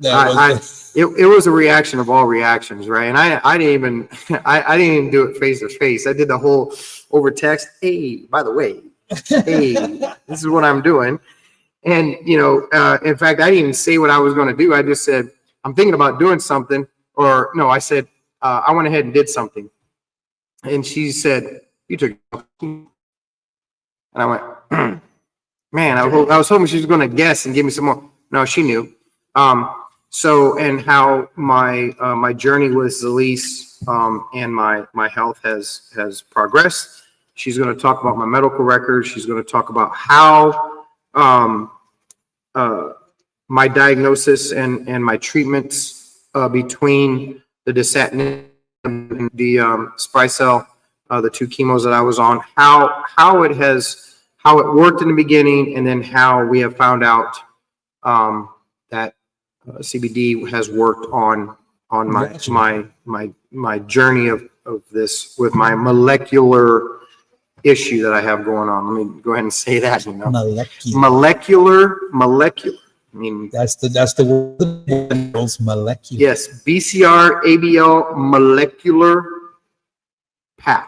It was a reaction of all reactions, right? And I didn't even do it face to face. I did the whole over text. Hey, by the way, hey, this is what I'm doing. And in fact, I didn't even say what I was going to do. I just said I'm thinking about doing something, or no, I said I went ahead and did something. And she said, "You took," and I went, man, I was hoping she was going to guess and give me some more. No, she knew. So, and how my journey with Zalise and my health has progressed. She's going to talk about my medical records. She's going to talk about how my diagnosis and my treatments between the dasatinib and the Sprycel, the 2 chemos that I was on, how it worked in the beginning, and then how we have found out that CBD has worked on my journey of this with my molecular issue that I have going on. Let me go ahead and say that. Molecular. I mean, that's the word. Molecular. Yes, BCR ABL molecular path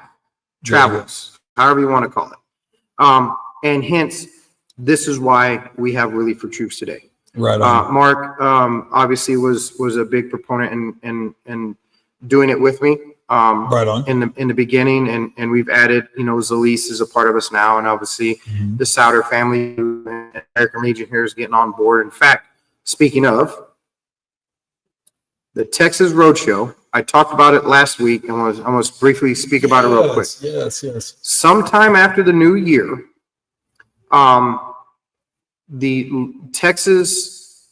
travels, however you want to call it. And hence, this is why we have Relief for Troops today. Right on. Mark obviously was a big proponent in doing it with me. Right on. In the beginning, and we've added, Zalise is a part of us now, and obviously the Souder family and American Legion here is getting on board. In fact, speaking of the Texas Roadshow, I talked about it last week, and I want to briefly speak about it real quick. Yes. Sometime after the new year, the Texas,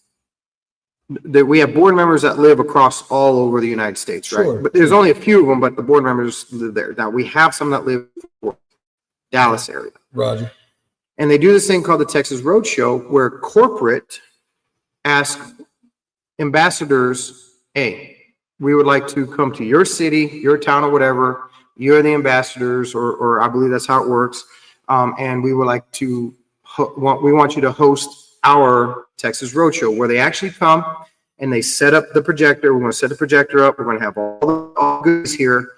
that we have board members that live across all over the United States, right? Sure. But there's only a few of them, but the board members live there. Now we have some that live in Dallas area. Roger. And they do this thing called the Texas Roadshow, where corporate asks ambassadors, hey, we would like to come to your city, your town, or whatever. You're the ambassadors, or I believe that's how it works. And we would like to, we want you to host our Texas Roadshow, where they actually come and they set up the projector. We're going to set the projector up. We're going to have all goods here,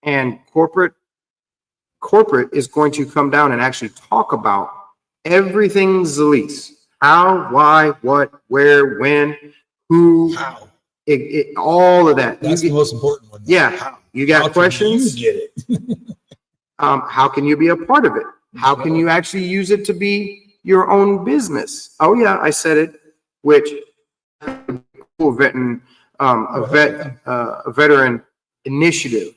and corporate is going to come down and actually talk about everything Zalise: how, why, what, where, when, who, How. All of that. That's the most important one. Yeah. How. You got How questions? Can you get it? How can you be a part of it? How can you actually use it to be your own business? Oh yeah, I said it. Which cool veteran, a veteran initiative.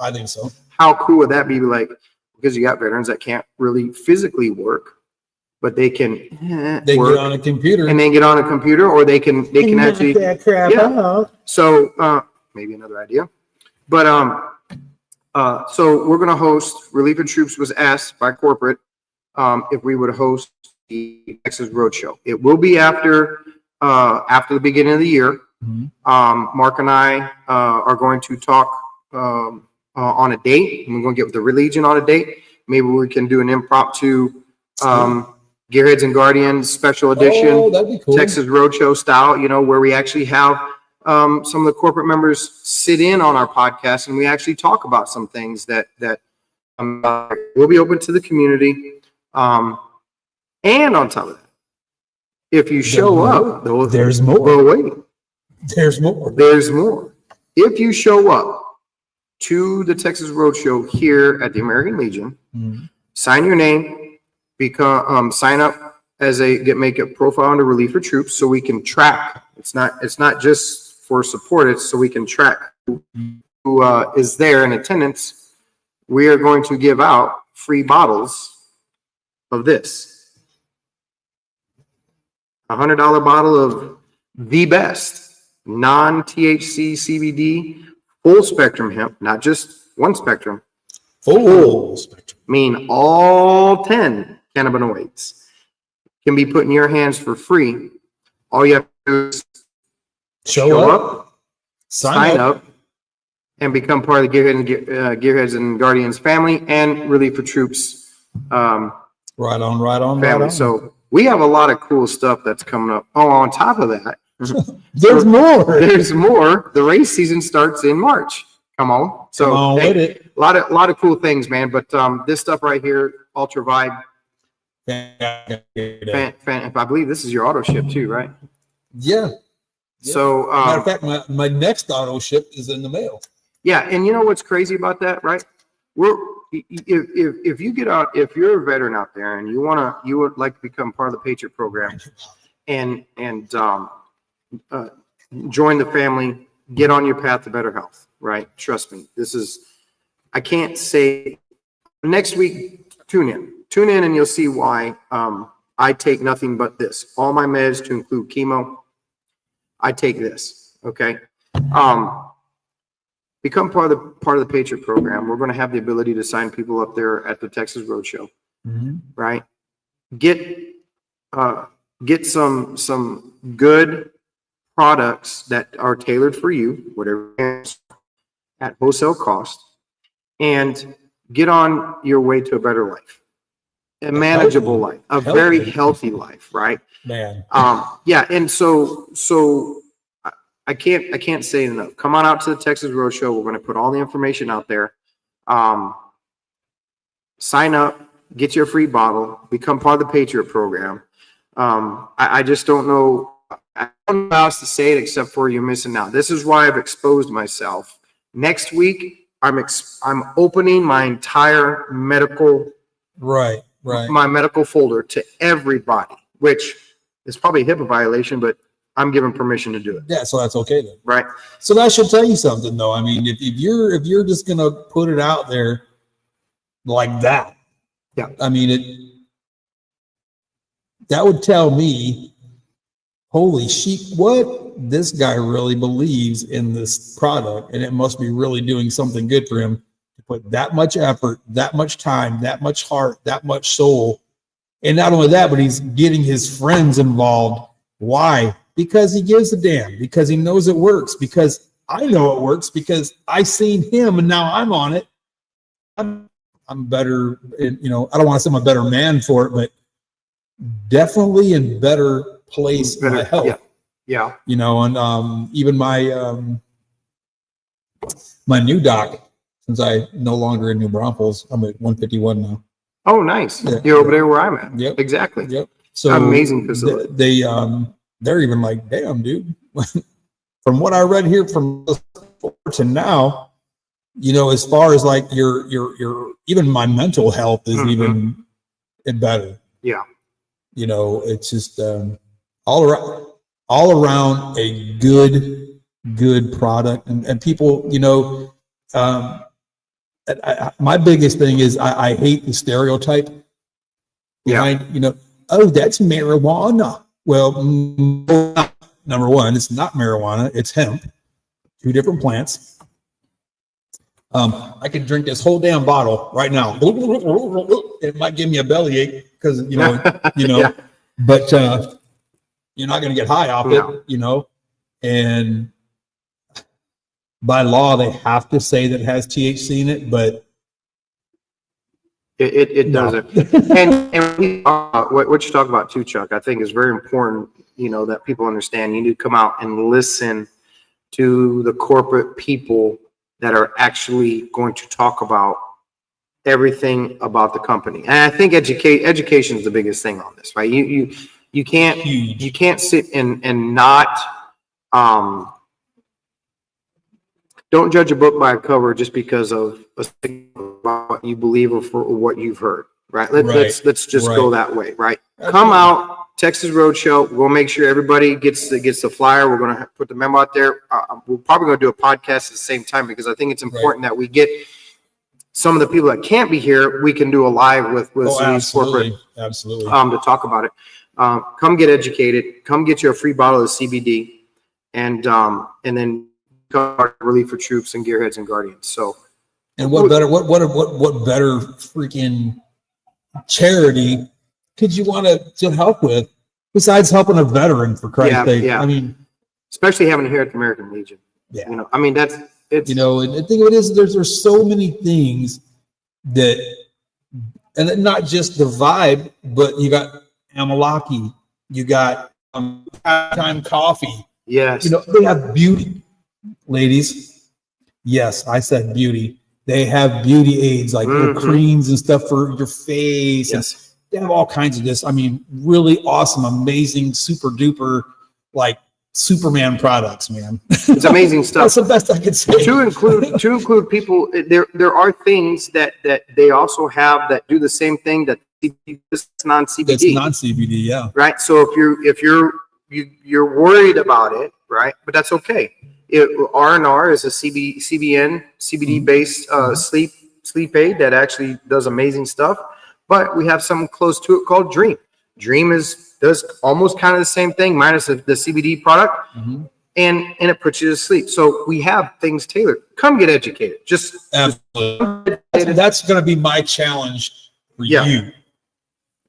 I think so. How cool would that be? Like, because you got veterans that can't really physically work, but they can They work, get on a computer and then get on a computer, or they can actually that crap out. So maybe another idea, but so we're going to host. Relief and Troops was asked by corporate if we would host the Texas Roadshow. It will be after the beginning of the year. Mm-hmm. Mark and I are going to talk on a date, and we're going to get with the Legion on a date. Maybe we can do an impromptu Gearheads and Guardians special edition, that'd be cool. Texas Roadshow style, where we actually have some of the corporate members sit in on our podcast, and we actually talk about some things that will be open to the community. And on top of that, if you show up, there's more. Well, wait. There's more. There's more. If you show up to the Texas Roadshow here at the American Legion, sign your name, sign up as make a profile under Relief for Troops, so we can track. It's not just for support, it's so we can track who is there in attendance. We are going to give out free bottles of this. $100 bottle of the best non-THC CBD full spectrum hemp, not just one spectrum. Full spectrum. Mean all 10 cannabinoids can be put in your hands for free. All you have to do is show up, sign up, and become part of the Gearheads and Guardians family and Relief for Troops. Right on. So we have a lot of cool stuff that's coming up. Oh, on top of that, there's more. There's more. The race season starts in March. Come on. So come on with it. A lot of cool things, man. But this stuff right here, Ultra Vibe. I believe this is your auto ship too, right? Yeah. So matter of fact, my next auto ship is in the mail. Yeah, and you know what's crazy about that, right? If you get out, if you're a veteran out there and you would like to become part of the Patriot program and join the family, get on your path to better health, right? Trust me, I can't say next week, tune in and you'll see why I take nothing but this. All my meds to include chemo, I take this, okay? Become part of the Patriot program. We're going to have the ability to sign people up there at the Texas Roadshow, right? Get some good products that are tailored for you, whatever, at wholesale cost, and get on your way to a better life, a manageable life, a very healthy life, right? Man. Yeah, and so I can't say it enough. Come on out to the Texas Roadshow. We're going to put all the information out there. Sign up, get your free bottle, become part of the Patriot program. I just don't know. I don't know how else to say it except for you're missing out. This is why I've exposed myself. Next week, I'm opening my entire medical my medical folder to everybody, which is probably a HIPAA violation, but I'm given permission to do it. Yeah, so that's okay then. Right. So that should tell you something though. I mean, if you're just gonna put it out there like that, yeah. I mean that would tell me, holy sheep, what this guy really believes in this product, and it must be really doing something good for him to put that much effort, that much time, that much heart, that much soul. And not only that, but he's getting his friends involved. Why? Because he gives a damn, because he knows it works, because I know it works, because I seen him and now I'm on it. I'm better, I don't want to say I'm a better man for it, but definitely in better place in my health. Yeah. And even my new doc, since I no longer in New Braunfels, I'm at 151 now. Oh, nice. Yeah. You're over there where I'm at. Yep. Exactly. Yep. So amazing facility. They're even like, damn, dude. From what I read here from to now, as far as like your even my mental health is even better. Yeah. It's just all around a good product, and people, my biggest thing is I hate the stereotype behind, oh, that's marijuana. Well, number one, it's not marijuana, it's hemp, 2 different plants. I could drink this whole damn bottle right now. It might give me a bellyache because Yeah. But you're not going to get high off it, and by law they have to say that it has THC in it, but it doesn't. And what you talk about too, Chuck, I think is very important. That people understand. You need to come out and listen to the corporate people that are actually going to talk about everything about the company. And I think education is the biggest thing on this, right? You can't sit and not don't judge a book by a cover just because of about what you believe or for what you've heard, right? Let's just go that way, right? Come out, Texas Roadshow. We'll make sure everybody gets the flyer. We're going to put the memo out there. We're probably going to do a podcast at the same time because I think it's important that we get some of the people that can't be here. We can do a live with some of these corporate absolutely to talk about it. come get educated. Come get you a free bottle of CBD, and then relief for troops and gearheads and guardians. So, and what better freaking charity could you want to help with besides helping a veteran, for Christ's sake? Yeah. I mean, especially having it here at the American Legion. Yeah. You know, I mean, it's, you know, and the thing of it is there's so many things that, and not just the vibe, but you got Amalaki, you got Time Coffee. Yes. You know, they have beauty, ladies. Yes, I said beauty. They have beauty aids, like little creams and stuff for your face. Yes. And they have all kinds of this. I mean, really awesome, amazing, super duper, like Superman products, man. It's amazing stuff. That's the best I could say. To include people, there are things that they also have that do the same thing that is non-CBD. That's non-CBD, yeah. Right. So if you're worried about it, right? But that's okay. R&R is a CBD based sleep aid that actually does amazing stuff. But we have something close to it called Dream. Dream does almost kind of the same thing minus the CBD product, and it puts you to sleep. So we have things tailored. Come get educated. Absolutely. That's going to be my challenge for you.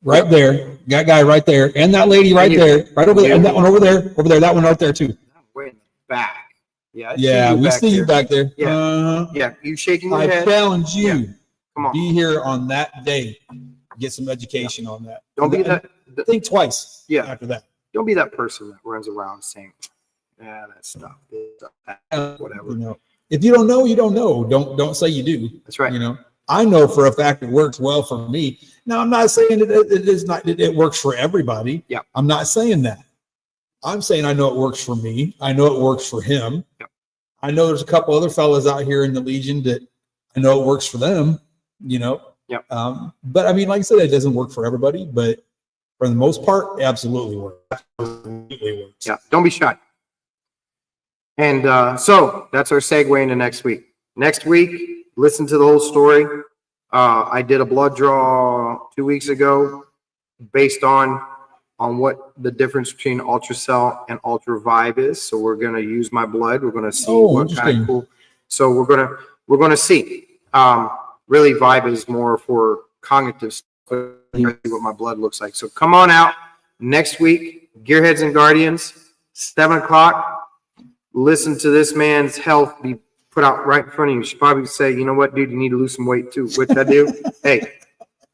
Right there, that guy right there, and that lady right there, right over there, and that one over there, that one right there too. Way in the back. Yeah, we see you back there. Yeah, you shaking your head. I challenge you. Yeah. Come on. Be here on that day. Get some education on that. Don't be that. Think twice. Yeah. After that. Don't be that person that runs around saying, "Yeah, that stuff, whatever." You know, if you don't know, you don't know. Don't say you do. That's right. You know, I know for a fact it works well for me. Now, I'm not saying it works for everybody. Yeah. I'm not saying that. I'm saying I know it works for me. I know it works for him. Yeah. I know there's a couple other fellas out here in the Legion that I know it works for them. You know. Yeah. But I mean, like I said, it doesn't work for everybody, but for the most part, it absolutely works. Absolutely works. Yeah. Don't be shy. And so that's our segue into next week. Next week, listen to the whole story. I did a blood draw 2 weeks ago based on what the difference between ultracell and ultra vibe is. So we're going to use my blood. We're going to see what kind of cool. So we're going to see. Really, vibe is more for cognitive stuff. What my blood looks like. So come on out next week, Gearheads and Guardians, 7 o'clock. Listen to this man's health be put out right in front of you. You should probably say, you know what, dude, you need to lose some weight too, which I do. Hey,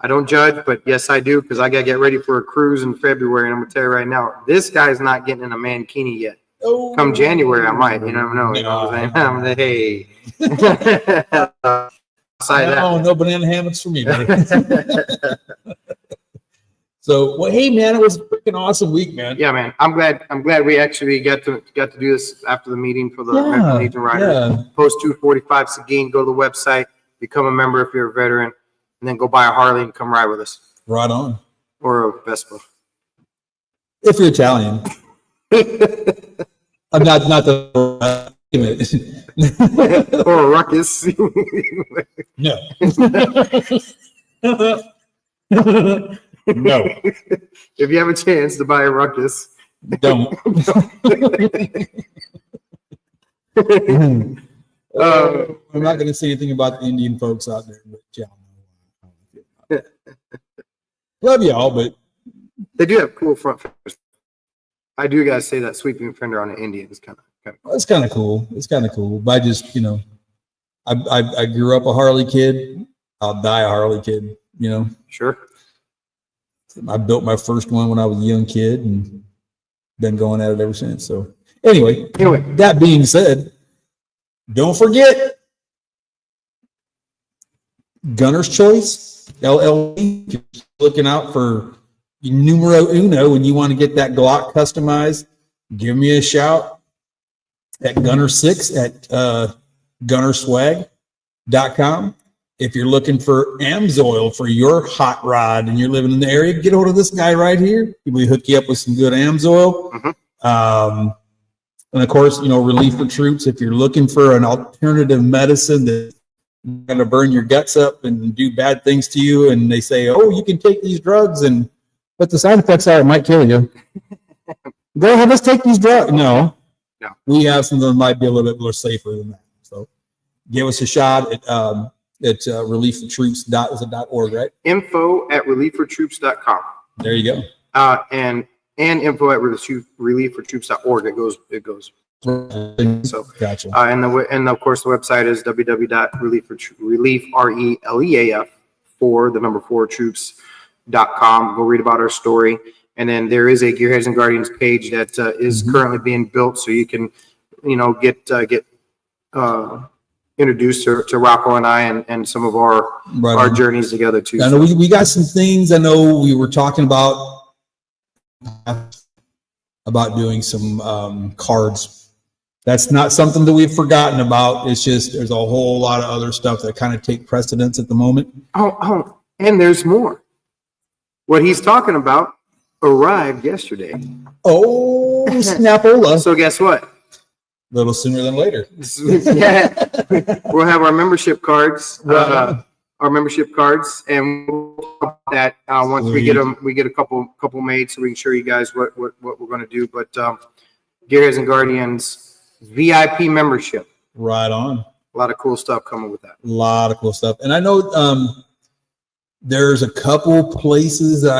I don't judge, but yes, I do, because I got to get ready for a cruise in February. And I'm going to tell you right now, this guy's not getting in a mankini yet. Oh. Come January, I might. You never know. You know what I'm saying? Hey. No banana hammocks for me, buddy. So, well, hey, man, it was a freaking awesome week, man. Yeah, man. I'm glad we actually got to do this after the meeting for the American Legion Riders. Yeah. Post 245 Seguin. Go to the website, become a member if you're a veteran, and then go buy a Harley and come ride with us. Right on. Or a Vespa. If you're Italian. I'm not the. Or a ruckus. No. No. If you have a chance to buy a ruckus, don't. I'm not going to say anything about the Indian folks out there, but yeah. Love y'all, but they do have cool front fenders. I do gotta say that sweeping fender on an Indian is kind of cool. It's kind of cool. It's kind of cool. But I just, you know, I grew up a Harley kid. I'll die a Harley kid, you know. Sure. I built my first one when I was a young kid and been going at it ever since. So anyway, that being said, don't forget Gunner's Choice, LLC. If you're looking out for numero uno and you want to get that Glock customized, give me a shout at Gunner6 at gunnerswag.com. If you're looking for AMSOIL for your hot rod and you're living in the area, get hold of this guy right here. He will hook you up with some good AMSOIL. And of course, you know, relief for troops. If you're looking for an alternative medicine that's going to burn your guts up and do bad things to you, and they say, oh, you can take these drugs and but the side effects are it might kill you. Go ahead, let's take these drugs. No. We have something that might be a little bit more safer than that. So give us a shot at relieffortroops.org, right? info@relieffortroops.com. There you go. And info@relieffortroops.org. It goes. So gotcha. And of course the website is relief4troops.com. Go read about our story. And then there is a Gearheads and Guardians page that is currently being built, so you can, get introduced to Rocco and I and some of our journeys together too. I know we got some things. I know we were talking about doing some cards. That's not something that we've forgotten about. It's just there's a whole lot of other stuff that kind of take precedence at the moment. Oh, and there's more. What he's talking about arrived yesterday. Oh, snapola. So guess what? A little sooner than later. Yeah. We'll have our membership cards, and we'll talk about that once we get them. We get a couple made, so we can show you guys what we're going to do. But Gearheads and Guardians VIP membership. Right on. A lot of cool stuff coming with that. A lot of cool stuff, and I know there's a couple places that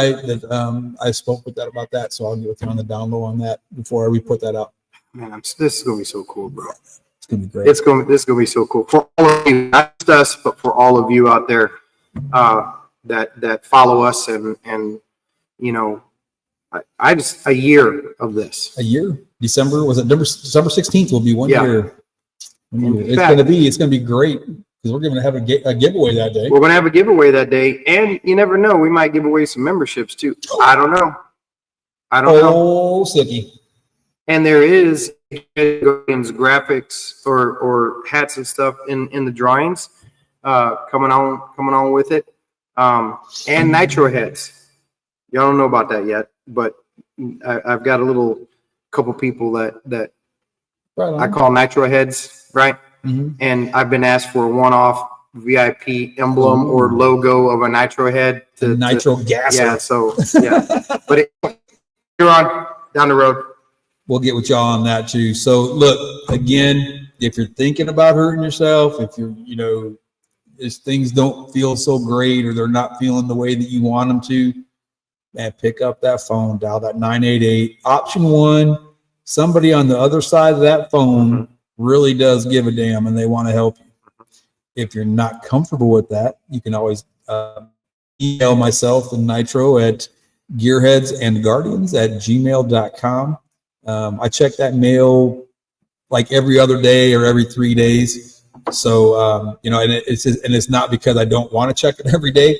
I spoke with that about that, so I'll get with you on the down low on that before we put that out. Man, this is gonna be so cool, bro. It's gonna be great. This is gonna be so cool for all of you, not just us, but for all of you out there that follow us and I just a year of this. A year, December 16th will be 1 year. It's gonna be great because we're going to have a giveaway that day. We're going to have a giveaway that day, and you never know, we might give away some memberships too. I don't know. Oh, sicky. And there is graphics or hats and stuff in the drawings coming on with it, and nitro heads. Y'all don't know about that yet, but I've got a couple people that I call nitro heads, right? Mm-hmm. And I've been asked for a one-off VIP emblem or logo of a nitro head. Nitro gas. Yeah, but you're on down the road. We'll get with y'all on that too. So look, again, if you're thinking about hurting yourself, if you're, if things don't feel so great or they're not feeling the way that you want them to, man, pick up that phone, dial that 988. Option 1, somebody on the other side of that phone really does give a damn and they want to help you. If you're not comfortable with that, you can always email myself and Nitro at gearheadsandguardians@gmail.com. I check that mail like every other day or every 3 days. So, and it's not because I don't want to check it every day.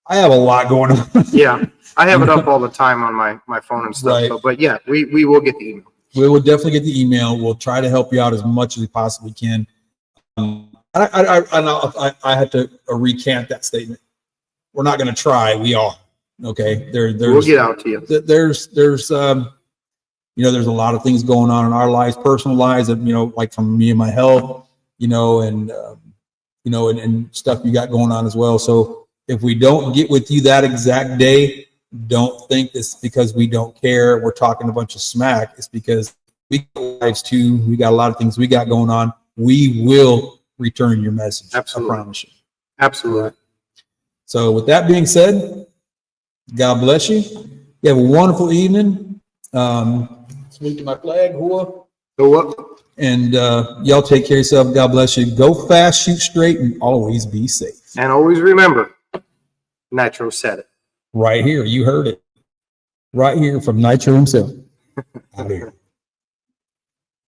I have a lot going on. Yeah, I have it up all the time on my phone and stuff. Right. So, but yeah, we will get the email. We will definitely get the email. We'll try to help you out as much as we possibly can. I had to recant that statement. We're not going to try. We are. Okay. We'll get out to you. There's a lot of things going on in our lives, personal lives, like from me and my health, and stuff you got going on as well. So if we don't get with you that exact day, don't think it's because we don't care. We're talking a bunch of smack. It's because we got lives too. We got a lot of things we got going on. We will return your message. Absolutely. I promise you. Absolutely. Right. So with that being said, God bless you. You have a wonderful evening. Salute to my flag. Go up. And y'all take care of yourself. God bless you. Go fast, shoot straight, and always be safe. And always remember, Nitro said it. Right here. You heard it. Right here from Nitro himself. Out here.